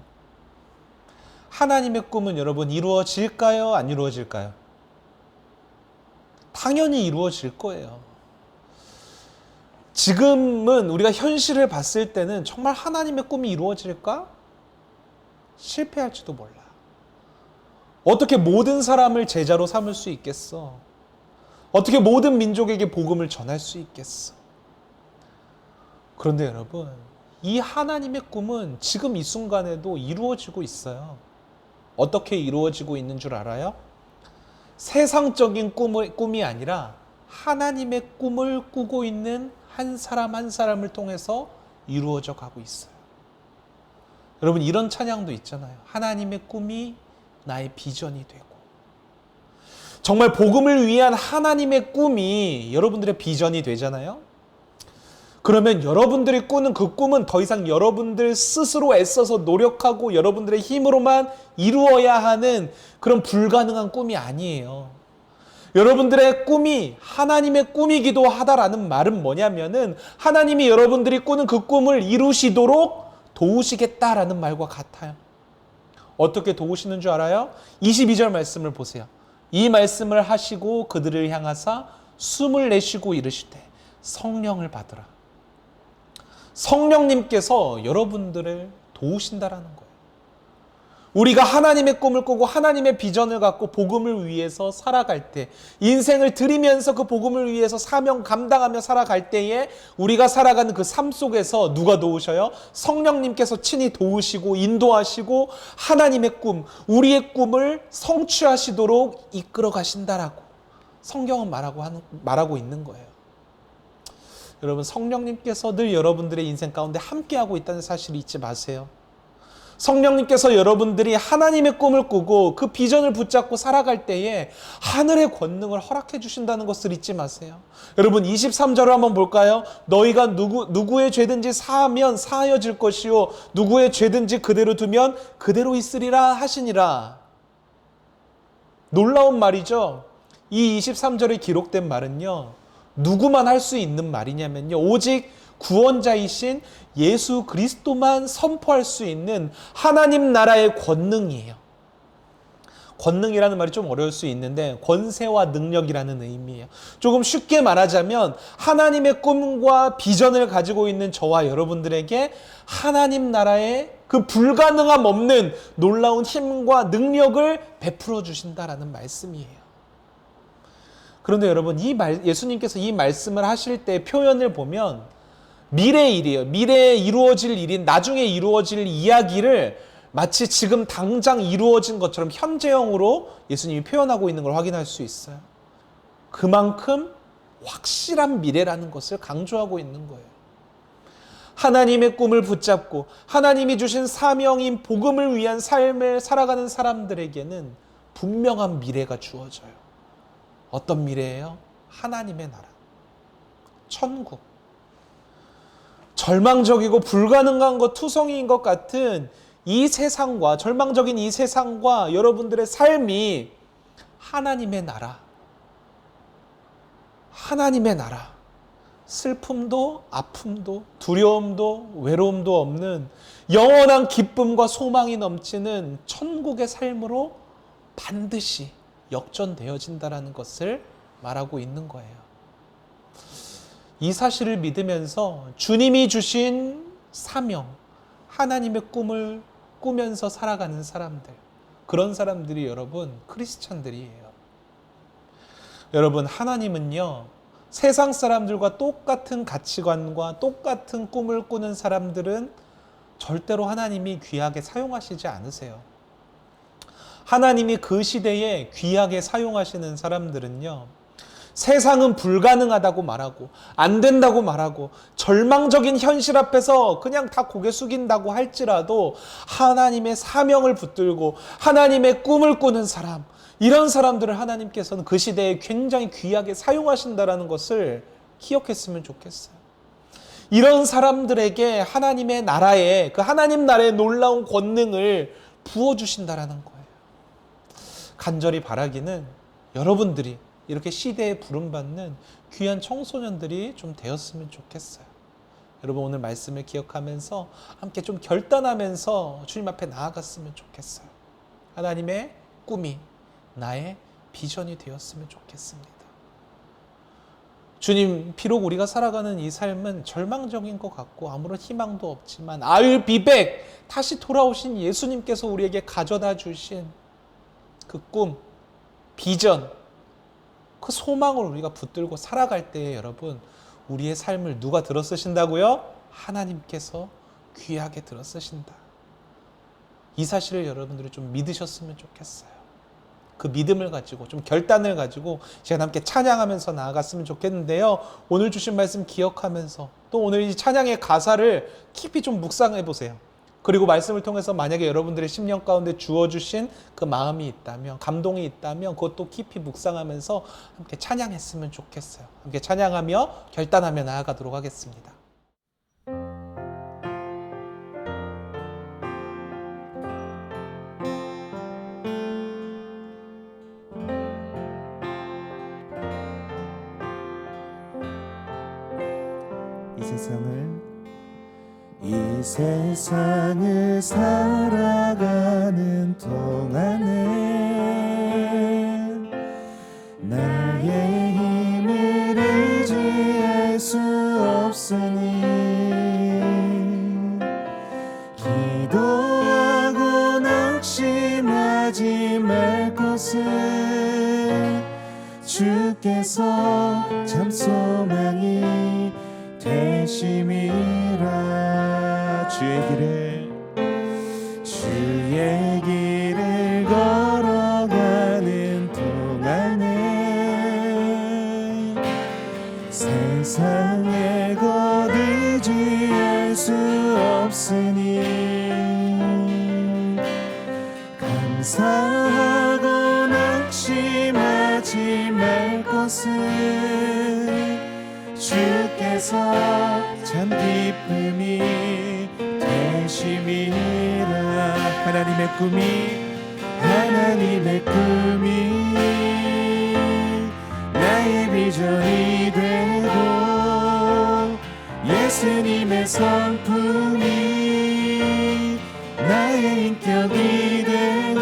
하나님의 꿈은 여러분 이루어질까요? 안 이루어질까요? 당연히 이루어질 거예요. 지금은 우리가 현실을 봤을 때는 정말 하나님의 꿈이 이루어질까? 실패할지도 몰라. 어떻게 모든 사람을 제자로 삼을 수 있겠어? 어떻게 모든 민족에게 복음을 전할 수 있겠어? 그런데 여러분, 이 하나님의 꿈은 지금 이 순간에도 이루어지고 있어요. 어떻게 이루어지고 있는 줄 알아요? 세상적인 꿈이 아니라 하나님의 꿈을 꾸고 있는 한 사람 한 사람을 통해서 이루어져 가고 있어요. 여러분, 이런 찬양도 있잖아요. 하나님의 꿈이 나의 비전이 되고. 정말 복음을 위한 하나님의 꿈이 여러분들의 비전이 되잖아요. 그러면 여러분들이 꾸는 그 꿈은 더 이상 여러분들 스스로 애써서 노력하고 여러분들의 힘으로만 이루어야 하는 그런 불가능한 꿈이 아니에요. 여러분들의 꿈이 하나님의 꿈이기도 하다라는 말은 뭐냐면은 하나님이 여러분들이 꾸는 그 꿈을 이루시도록 도우시겠다라는 말과 같아요. 어떻게 도우시는 줄 알아요? 22절 말씀을 보세요. 이 말씀을 하시고 그들을 향하사 숨을 내쉬고 이르시되 성령을 받으라. 성령님께서 여러분들을 도우신다라는 거예요. 우리가 하나님의 꿈을 꾸고 하나님의 비전을 갖고 복음을 위해서 살아갈 때, 인생을 들이면서 그 복음을 위해서 사명 감당하며 살아갈 때에 우리가 살아가는 그 삶 속에서 누가 도우셔요? 성령님께서 친히 도우시고 인도하시고 하나님의 꿈, 우리의 꿈을 성취하시도록 이끌어 가신다라고 성경은 말하고 있는 거예요. 여러분, 성령님께서 늘 여러분들의 인생 가운데 함께하고 있다는 사실을 잊지 마세요. 성령님께서 여러분들이 하나님의 꿈을 꾸고 그 비전을 붙잡고 살아갈 때에 하늘의 권능을 허락해 주신다는 것을 잊지 마세요. 여러분, 23절을 한번 볼까요? 너희가 누구의 죄든지 사하면 사하여질 것이요 누구의 죄든지 그대로 두면 그대로 있으리라 하시니라. 놀라운 말이죠. 이 23절에 기록된 말은요, 누구만 할 수 있는 말이냐면요, 오직 구원자이신 예수 그리스도만 선포할 수 있는 하나님 나라의 권능이에요. 권능이라는 말이 좀 어려울 수 있는데 권세와 능력이라는 의미예요. 조금 쉽게 말하자면 하나님의 꿈과 비전을 가지고 있는 저와 여러분들에게 하나님 나라의 그 불가능함 없는 놀라운 힘과 능력을 베풀어 주신다라는 말씀이에요. 그런데 여러분, 예수님께서 이 말씀을 하실 때 표현을 보면 미래의 일이에요. 미래에 이루어질 일인, 나중에 이루어질 이야기를 마치 지금 당장 이루어진 것처럼 현재형으로 예수님이 표현하고 있는 걸 확인할 수 있어요. 그만큼 확실한 미래라는 것을 강조하고 있는 거예요. 하나님의 꿈을 붙잡고 하나님이 주신 사명인 복음을 위한 삶을 살아가는 사람들에게는 분명한 미래가 주어져요. 어떤 미래예요? 하나님의 나라, 천국. 절망적이고 불가능한 것, 투성이인 것 같은 이 세상과, 절망적인 이 세상과 여러분들의 삶이 하나님의 나라, 하나님의 나라, 슬픔도 아픔도 두려움도 외로움도 없는 영원한 기쁨과 소망이 넘치는 천국의 삶으로 반드시 역전되어진다라는 것을 말하고 있는 거예요. 이 사실을 믿으면서 주님이 주신 사명, 하나님의 꿈을 꾸면서 살아가는 사람들, 그런 사람들이 여러분 크리스찬들이에요. 여러분, 하나님은요, 세상 사람들과 똑같은 가치관과 똑같은 꿈을 꾸는 사람들은 절대로 하나님이 귀하게 사용하시지 않으세요. 하나님이 그 시대에 귀하게 사용하시는 사람들은요, 세상은 불가능하다고 말하고 안 된다고 말하고 절망적인 현실 앞에서 그냥 다 고개 숙인다고 할지라도 하나님의 사명을 붙들고 하나님의 꿈을 꾸는 사람, 이런 사람들을 하나님께서는 그 시대에 굉장히 귀하게 사용하신다라는 것을 기억했으면 좋겠어요. 이런 사람들에게 하나님의 나라에, 그 하나님 나라의 놀라운 권능을 부어주신다라는 거예요. 간절히 바라기는 여러분들이 이렇게 시대에 부름받는 귀한 청소년들이 좀 되었으면 좋겠어요. 여러분, 오늘 말씀을 기억하면서 함께 좀 결단하면서 주님 앞에 나아갔으면 좋겠어요. 하나님의 꿈이 나의 비전이 되었으면 좋겠습니다. 주님, 비록 우리가 살아가는 이 삶은 절망적인 것 같고 아무런 희망도 없지만 I'll be back, 다시 돌아오신 예수님께서 우리에게 가져다 주신 그 꿈, 비전, 그 소망을 우리가 붙들고 살아갈 때에 여러분, 우리의 삶을 누가 들어 쓰신다고요? 하나님께서 귀하게 들어 쓰신다. 이 사실을 여러분들이 좀 믿으셨으면 좋겠어요. 그 믿음을 가지고, 좀 결단을 가지고 시간 함께 찬양하면서 나아갔으면 좋겠는데요. 오늘 주신 말씀 기억하면서 또 오늘 이 찬양의 가사를 깊이 좀 묵상해 보세요. 그리고 말씀을 통해서 만약에 여러분들의 심령 가운데 주어주신 그 마음이 있다면, 감동이 있다면 그것도 깊이 묵상하면서 함께 찬양했으면 좋겠어요. 함께 찬양하며 결단하며 나아가도록 하겠습니다. 이 세상을 살아가는 동안에 나의 힘을 의지할 수 없으니 기도하고 낙심하지 말 것을 주께서 참 소망이 되심이라. 주의 길을 걸어가는 동안에 세상에 곧 의지할 수 없으니 감사하고 낙심하지 말 것을 주께서 참 기쁨이 되심이라. 하나님의 꿈이 나의 비전이 되고 예수님의 성품이 나의 인격이 되고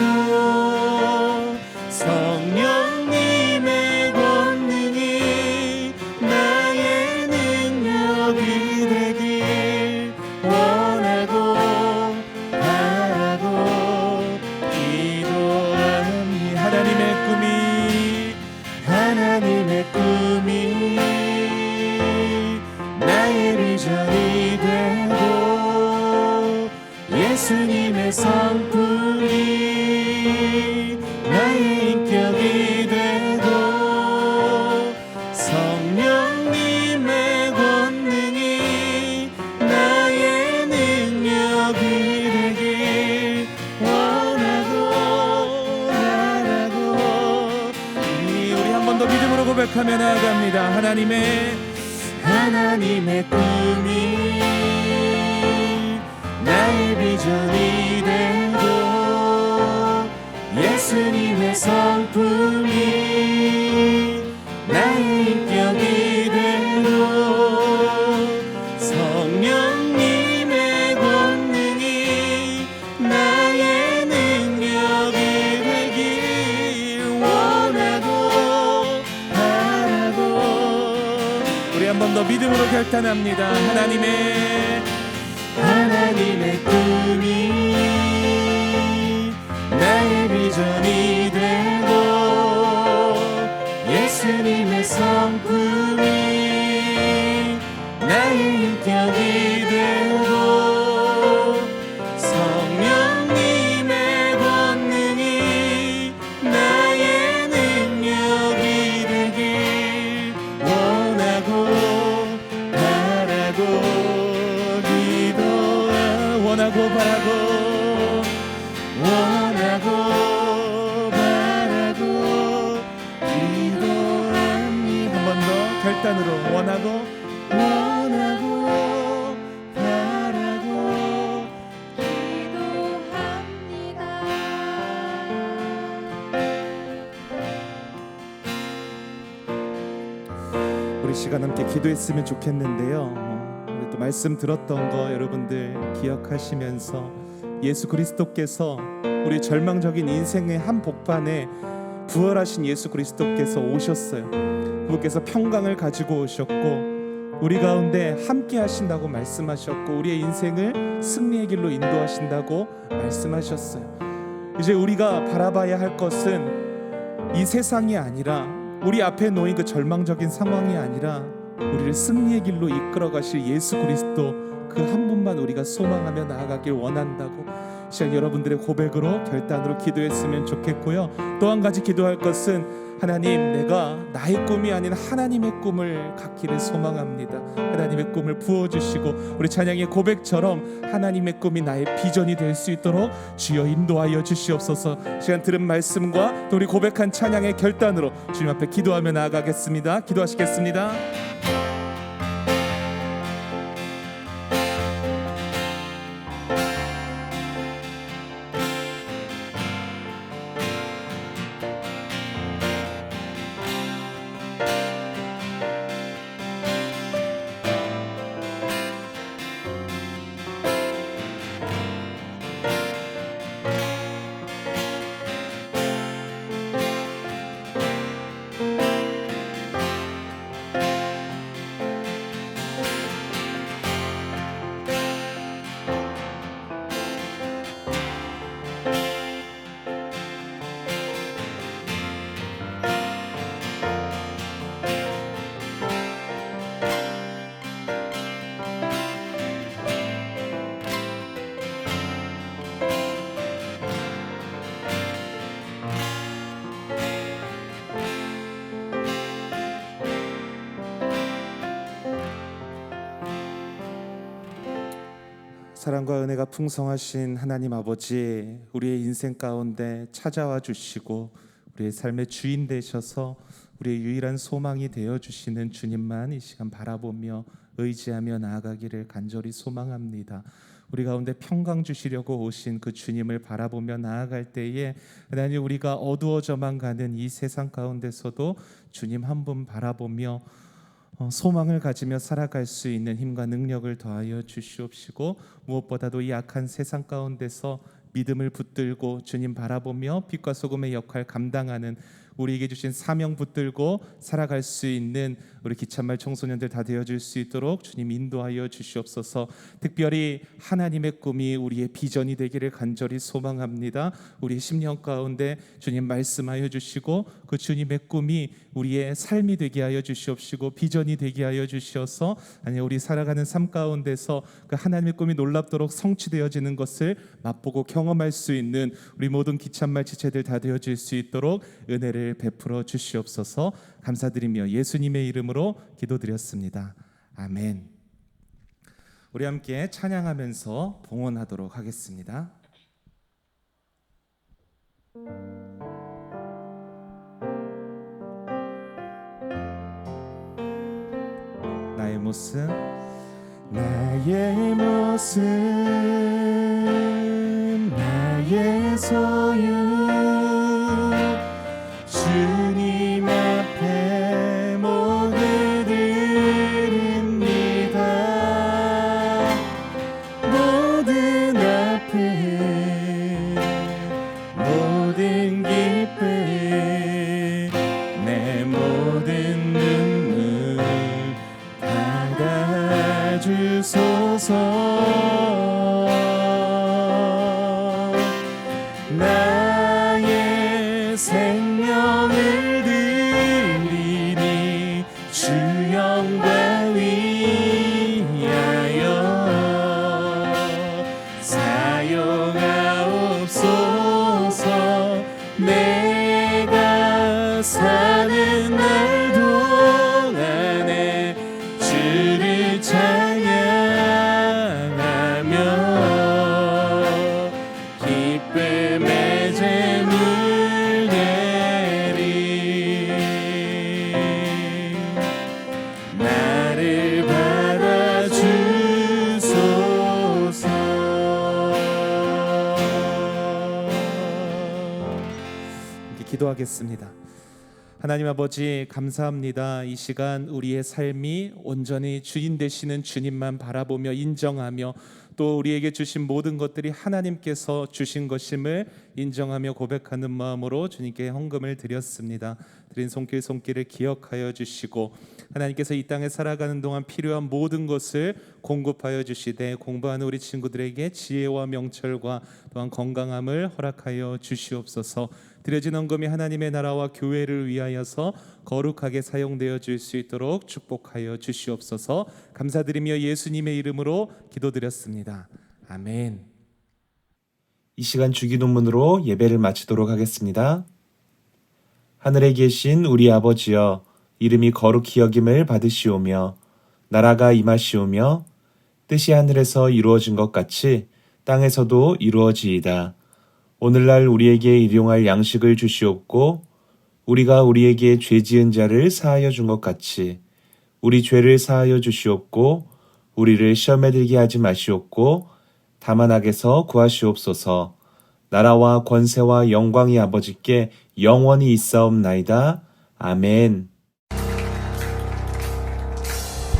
성령님의 권능이 나의 능력이 되길 원하고 바라고 기도하니 하나님의 꿈이 나의 비전이 되고 예수님의 성품이 나의 인격이 되고 성령님의 권능이 나의 능력이 되길 원하고 바라고. 우리 한 번 더 믿음으로 고백하며 나아갑니다. 하나님의 꿈이 나의 비전이 되고 예수님의 성품이 나의 인격이 되고 성령님의 권능이 나의 능력이 되길 원하고 바라고. 우리 한 번 더 믿음으로 결단합니다. 하나님의 꿈이 나의 비전이 되고 예수님의 성품이 나의 인격이 되고 성령님의 권능이 나의 능력이 되길 원하고 바라고 원하고 바라고 기도하니. 한 번 더 결단으로 원하고 바라고 기도합니다. 우리 시간 함께 기도했으면 좋겠는데요. 우리 또 말씀 들었던 거 여러분들 기억하시면서 예수 그리스도께서 우리 절망적인 인생의 한복판에 부활하신 예수 그리스도께서 오셨어요. 그분께서 평강을 가지고 오셨고 우리 가운데 함께 하신다고 말씀하셨고 우리의 인생을 승리의 길로 인도하신다고 말씀하셨어요. 이제 우리가 바라봐야 할 것은 이 세상이 아니라, 우리 앞에 놓인 그 절망적인 상황이 아니라 우리를 승리의 길로 이끌어 가실 예수 그리스도, 그 한 분만 우리가 소망하며 나아가길 원한다고 시간 여러분들의 고백으로 결단으로 기도했으면 좋겠고요. 또 한 가지 기도할 것은, 하나님, 내가 나의 꿈이 아닌 하나님의 꿈을 갖기를 소망합니다. 하나님의 꿈을 부어주시고 우리 찬양의 고백처럼 하나님의 꿈이 나의 비전이 될 수 있도록 주여 인도하여 주시옵소서. 시간 들은 말씀과 또 우리 고백한 찬양의 결단으로 주님 앞에 기도하며 나아가겠습니다. 기도하시겠습니다. 사랑과 은혜가 풍성하신 하나님 아버지, 우리의 인생 가운데 찾아와 주시고 우리의 삶의 주인 되셔서 우리의 유일한 소망이 되어 주시는 주님만 이 시간 바라보며 의지하며 나아가기를 간절히 소망합니다. 우리 가운데 평강 주시려고 오신 그 주님을 바라보며 나아갈 때에 하나님, 우리가 어두워져만 가는 이 세상 가운데서도 주님 한 분 바라보며 소망을 가지며 살아갈 수 있는 힘과 능력을 더하여 주시옵시고, 무엇보다도 이 악한 세상 가운데서 믿음을 붙들고 주님 바라보며 빛과 소금의 역할 감당하는, 우리에게 주신 사명 붙들고 살아갈 수 있는 우리 기찬말 청소년들 다 되어줄 수 있도록 주님 인도하여 주시옵소서. 특별히 하나님의 꿈이 우리의 비전이 되기를 간절히 소망합니다. 우리의 10년 가운데 주님 말씀하여 주시고 그 주님의 꿈이 우리의 삶이 되게 하여 주시옵시고 비전이 되게 하여 주시어서 우리 살아가는 삶 가운데서 그 하나님의 꿈이 놀랍도록 성취되어지는 것을 맛보고 경험할 수 있는 우리 모든 기찬말 지체들 다 되어질 수 있도록 은혜를 베풀어 주시옵소서. 감사드리며 예수님의 이름으로 기도드렸습니다. 아멘. 우리 함께 찬양하면서 봉헌하도록 하겠습니다. 나의 모습, 나의 모습, 나의 소유, 주님 앞에 모두 드립니다. 모든 아픔, 모든 기쁨, 내 모든 눈물 받아주소서. 나의 생명을 드리니 주 영광 위하여 사용하옵소서. 내가 사는 날 동안에 주를 찬양하며 기쁨의 제물 내리 나를 받아주소서. 이렇게 기도하겠습니다. 하나님 아버지 감사합니다. 이 시간 우리의 삶이 온전히 주인 되시는 주님만 바라보며 인정하며 또 우리에게 주신 모든 것들이 하나님께서 주신 것임을 인정하며 고백하는 마음으로 주님께 헌금을 드렸습니다. 드린 손길을 기억하여 주시고 하나님께서 이 땅에 살아가는 동안 필요한 모든 것을 공급하여 주시되 공부하는 우리 친구들에게 지혜와 명철과 또한 건강함을 허락하여 주시옵소서. 드려진 헌금이 하나님의 나라와 교회를 위하여서 거룩하게 사용되어 줄 수 있도록 축복하여 주시옵소서. 감사드리며 예수님의 이름으로 기도드렸습니다. 아멘. 이 시간 주기도문으로 예배를 마치도록 하겠습니다. 하늘에 계신 우리 아버지여, 이름이 거룩히 여김을 받으시오며 나라가 임하시오며 뜻이 하늘에서 이루어진 것 같이 땅에서도 이루어지이다. 오늘날 우리에게 일용할 양식을 주시옵고 우리가 우리에게 죄 지은 자를 사하여 준 것 같이 우리 죄를 사하여 주시옵고 우리를 시험에 들게 하지 마시옵고 다만 악에서 구하시옵소서. 나라와 권세와 영광이 아버지께 영원히 있사옵나이다. 아멘.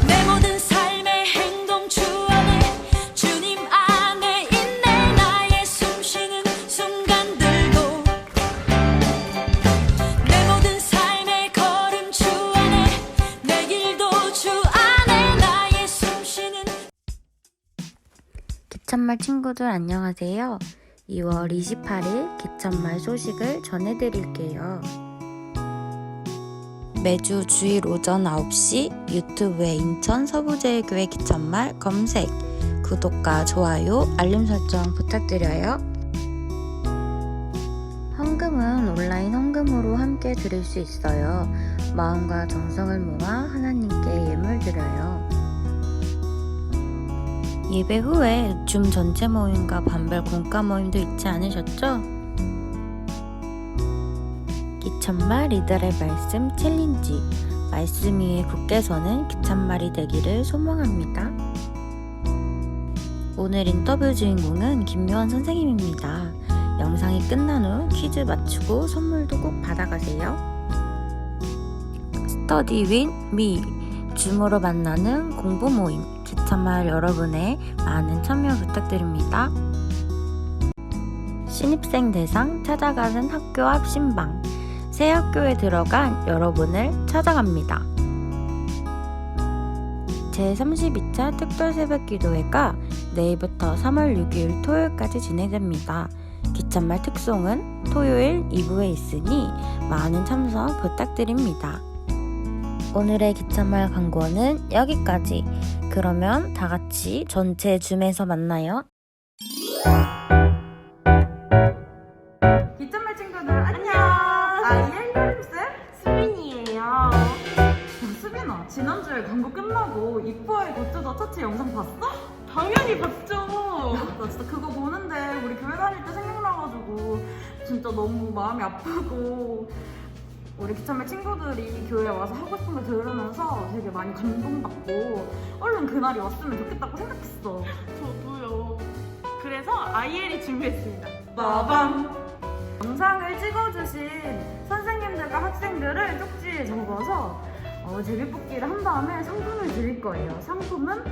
내 모든 삶의 행동 주 안에 주님 안에 있네. 나의 숨쉬는 순간들도 내 모든 삶의 걸음 주 안에 내 길도 주 안에 나의 숨쉬는 기천말 친구들 안녕하세요. 2월 28일 기천말 소식을 전해드릴게요. 매주 주일 오전 9시 유튜브에 인천 서부제일교회 기천말 검색, 구독과 좋아요, 알림 설정 부탁드려요. 헌금은 온라인 헌금으로 함께 드릴 수 있어요. 마음과 정성을 모아 하나님께 예물 드려요. 예배 후에 줌 전체 모임과 반별 공과 모임도 잊지 않으셨죠? 기천말 이달의 말씀 챌린지, 말씀 위에 굳게 서는 기천말이 되기를 소망합니다. 오늘 인터뷰 주인공은 김요한 선생님입니다. 영상이 끝난 후 퀴즈 맞추고 선물도 꼭 받아가세요. 스터디 윈 미, 줌으로 만나는 공부 모임, 기천말 여러분의 많은 참여 부탁드립니다. 신입생 대상 찾아가는 학교 앞 신방, 새 학교에 들어간 여러분을 찾아갑니다. 제32차 특별 새벽 기도회가 내일부터 3월 6일 토요일까지 진행됩니다. 기천말 특송은 토요일 2부에 있으니 많은 참석 부탁드립니다. 오늘의 기천말 광고는 여기까지. 그러면 다 같이 전체 줌에서 만나요. 기천말 친구들 안녕. 아이엘 여름쌤 수빈이에요. 수빈아, 지난주에 광고 끝나고 이프아이 굿즈더 차트 영상 봤어? 당연히 봤죠. 나 진짜 그거 보는데 우리 교회 다닐 때 생각나가지고 진짜 너무 마음이 아프고 우리 기천말 친구들이 교회에 와서 하고 싶은 거 들으면서 되게 많이 감동받고 얼른 그날이 왔으면 좋겠다고 생각했어. 저도요. 그래서 아이엘이 준비했습니다. 빠밤! 영상을 찍어주신 선생님들과 학생들을 쪽지에 적어서 제비뽑기를 한 다음에 상품을 드릴 거예요. 상품은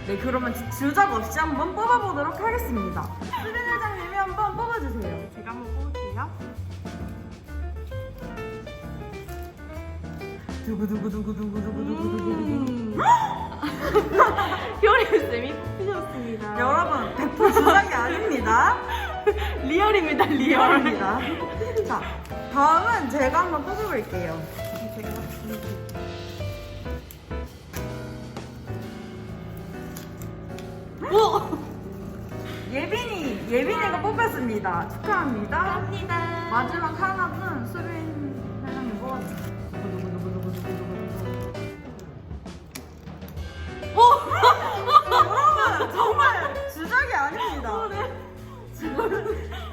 네, 그러면 주작 없이 한번 뽑아보도록 하겠습니다. 수빈 회장님이 한번 뽑아주세요. 제가 한번 뽑을게요. 두구두구두구두구두구두구두구. 효림쌤이 뽑히셨습니다. 여러분, 100% 주작이 아닙니다. 리얼입니다, 리얼입니다. 자, 다음은 제가 한번 뽑아볼게요. 제가 오! 예빈이가 뽑혔습니다. 축하합니다. 감사합니다. 마지막 하나는 수빈 회장님 뽑아주세요. 여러분, 정말 주작이 아닙니다.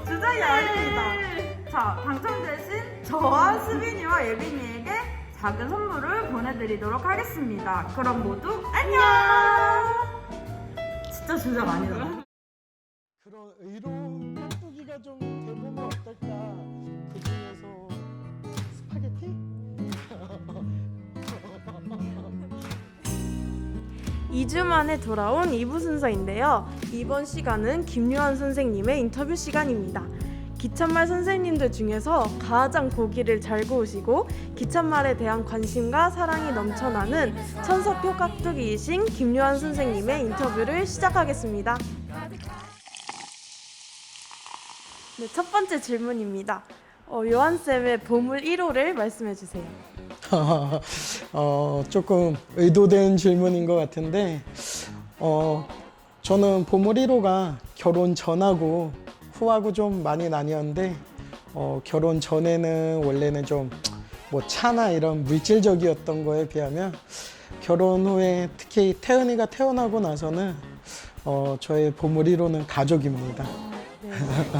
주작이 아닙니다. 자, 당첨되신 저와 수빈이와 예빈이에게 작은 선물을 보내드리도록 하겠습니다. 그럼 모두 안녕. 진짜 주작 아니잖아. 그런 의로운 깍두기가 좀 돼보면 어떨까? 그 중에서 2주 만에 돌아온 2부 순서인데요. 이번 시간은 김요한 선생님의 인터뷰 시간입니다. 기찻말 선생님들 중에서 가장 고기를 잘 구우시고 기찻말에 대한 관심과 사랑이 넘쳐나는 천사표 깍두기이신 김요한 선생님의 인터뷰를 시작하겠습니다. 네, 첫 번째 질문입니다. 요한쌤의 보물 1호를 말씀해 주세요. 조금 의도된 질문인 것 같은데 저는 보물 1호가 결혼 전하고 후하고 좀 많이 나뉘었는데 결혼 전에는 원래는 좀 뭐 차나 이런 물질적이었던 거에 비하면 결혼 후에 특히 태은이가 태어나고 나서는 저의 보물 1호는 가족입니다. 네,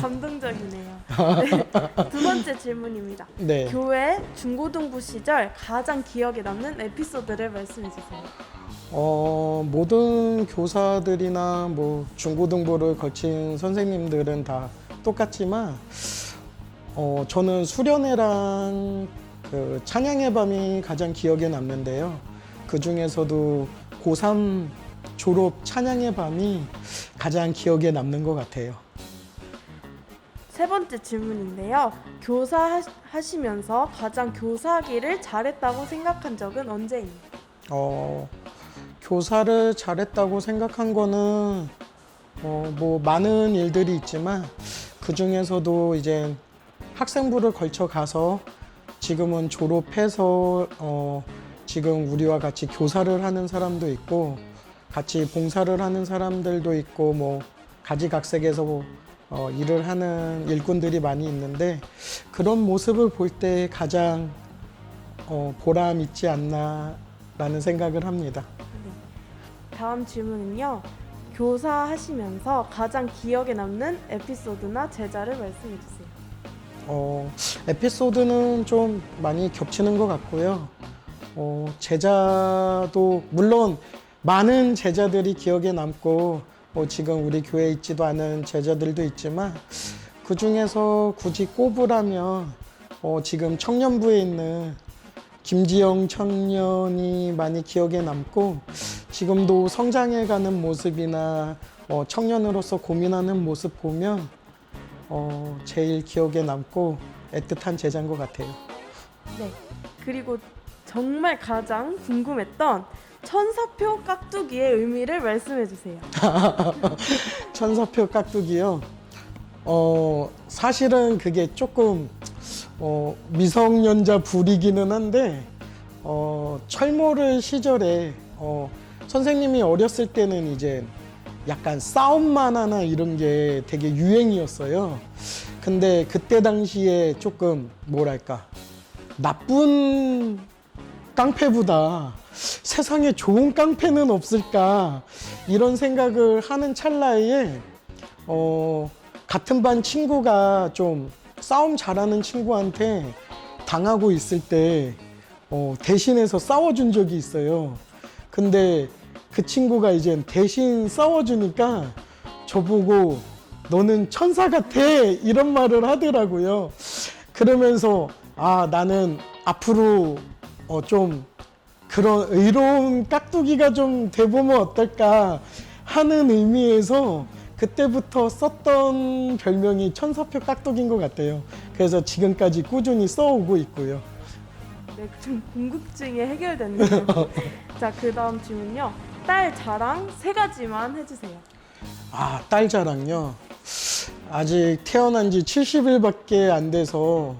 감동적이네요. 네, 두 번째 질문입니다. 네. 교회 중고등부 시절 가장 기억에 남는 에피소드를 말씀해 주세요. 모든 교사들이나 뭐 중고등부를 거친 선생님들은 다 똑같지만 저는 수련회랑 그 찬양의 밤이 가장 기억에 남는데요. 그 중에서도 고3 졸업 찬양의 밤이 가장 기억에 남는 것 같아요. 세 번째 질문인데요. 교사 하시면서 가장 교사하기를 잘했다고 생각한 적은 언제입니까? 교사를 잘했다고 생각한 거는 뭐 많은 일들이 있지만 그 중에서도 이제 학생부를 걸쳐 가서 지금은 졸업해서 지금 우리와 같이 교사를 하는 사람도 있고 같이 봉사를 하는 사람들도 있고 뭐 가지각색에서 일을 하는 일꾼들이 많이 있는데 그런 모습을 볼 때 가장 보람 있지 않나라는 생각을 합니다. 다음 질문은요. 교사 하시면서 가장 기억에 남는 에피소드나 제자를 말씀해 주세요. 에피소드는 좀 많이 겹치는 것 같고요. 제자도 물론 많은 제자들이 기억에 남고 지금 우리 교회에 있지도 않은 제자들도 있지만 그 중에서 굳이 꼽으라면 지금 청년부에 있는 김지영 청년이 많이 기억에 남고 지금도 성장해가는 모습이나 청년으로서 고민하는 모습 보면 제일 기억에 남고 애틋한 제자인 것 같아요. 네. 그리고 정말 가장 궁금했던 천사표 깍두기의 의미를 말씀해 주세요. 천사표 깍두기요. 사실은 그게 조금 미성년자 불이기는 한데 철모를 시절에 선생님이 어렸을 때는 이제 약간 싸움 만화나 이런 게 되게 유행이었어요. 근데 그때 당시에 조금 뭐랄까 나쁜 깡패보다 세상에 좋은 깡패는 없을까 이런 생각을 하는 찰나에 같은 반 친구가 좀 싸움 잘하는 친구한테 당하고 있을 때 대신해서 싸워준 적이 있어요. 근데 그 친구가 이제 대신 싸워주니까 저보고 너는 천사 같아 이런 말을 하더라고요. 그러면서 나는 앞으로 좀 그런 의로운 깍두기가 좀 돼보면 어떨까 하는 의미에서 그때부터 썼던 별명이 천사표 깍두기인 것 같아요. 그래서 지금까지 꾸준히 써오고 있고요. 네, 좀 궁금증이 해결됐네요. 자, 그 다음 질문요. 딸 자랑 3가지만 해주세요. 딸 자랑요. 아직 태어난 지 70일밖에 안 돼서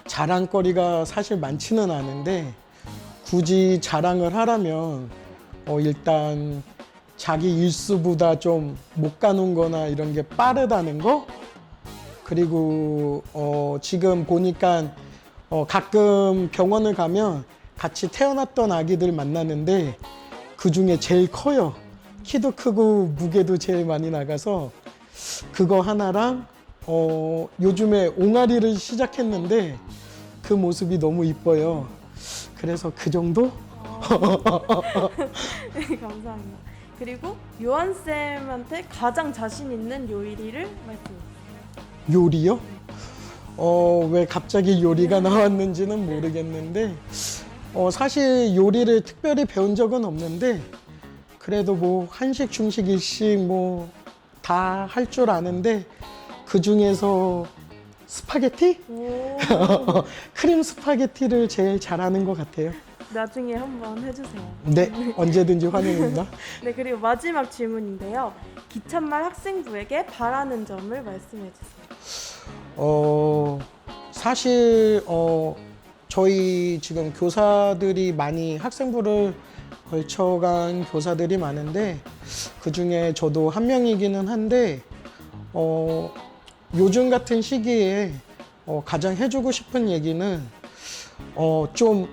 자랑거리가 사실 많지는 않은데 굳이 자랑을 하라면 일단 자기 일수보다 좀 못 가는 거나 이런 게 빠르다는 거 그리고 지금 보니까 가끔 병원을 가면 같이 태어났던 아기들 만나는데 그 중에 제일 커요. 키도 크고 무게도 제일 많이 나가서 그거 하나랑 요즘에 옹알이를 시작했는데 그 모습이 너무 이뻐요. 그래서 그 정도? 네, 감사합니다. 그리고 요한쌤한테 가장 자신 있는 요리를 말씀해주세요. 요리요? 왜 갑자기 요리가 나왔는지는 모르겠는데 사실 요리를 특별히 배운 적은 없는데 그래도 뭐 한식, 중식, 일식 뭐 다 할 줄 아는데 그 중에서 스파게티? 오, 크림 스파게티를 제일 잘하는 것 같아요. 나중에 한번 해주세요. 네, 언제든지 환영입니다. 네, 그리고 마지막 질문인데요. 기참말 학생부에게 바라는 점을 말씀해 주세요. 사실 저희 지금 교사들이 많이 학생부를 걸쳐간 교사들이 많은데 그 중에 저도 한 명이기는 한데 요즘 같은 시기에 가장 해주고 싶은 얘기는 좀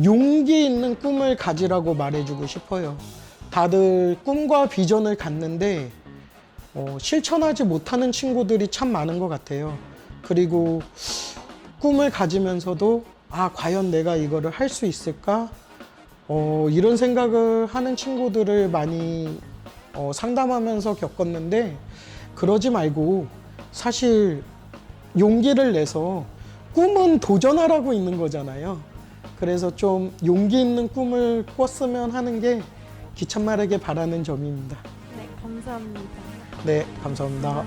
용기 있는 꿈을 가지라고 말해주고 싶어요. 다들 꿈과 비전을 갖는데 실천하지 못하는 친구들이 참 많은 것 같아요. 그리고 꿈을 가지면서도 과연 내가 이거를 할 수 있을까? 이런 생각을 하는 친구들을 많이 상담하면서 겪었는데 그러지 말고 사실 용기를 내서 꿈은 도전하라고 있는 거잖아요. 그래서 좀 용기 있는 꿈을 꿨으면 하는 게 기참말에게 바라는 점입니다. 네, 감사합니다. 네, 감사합니다.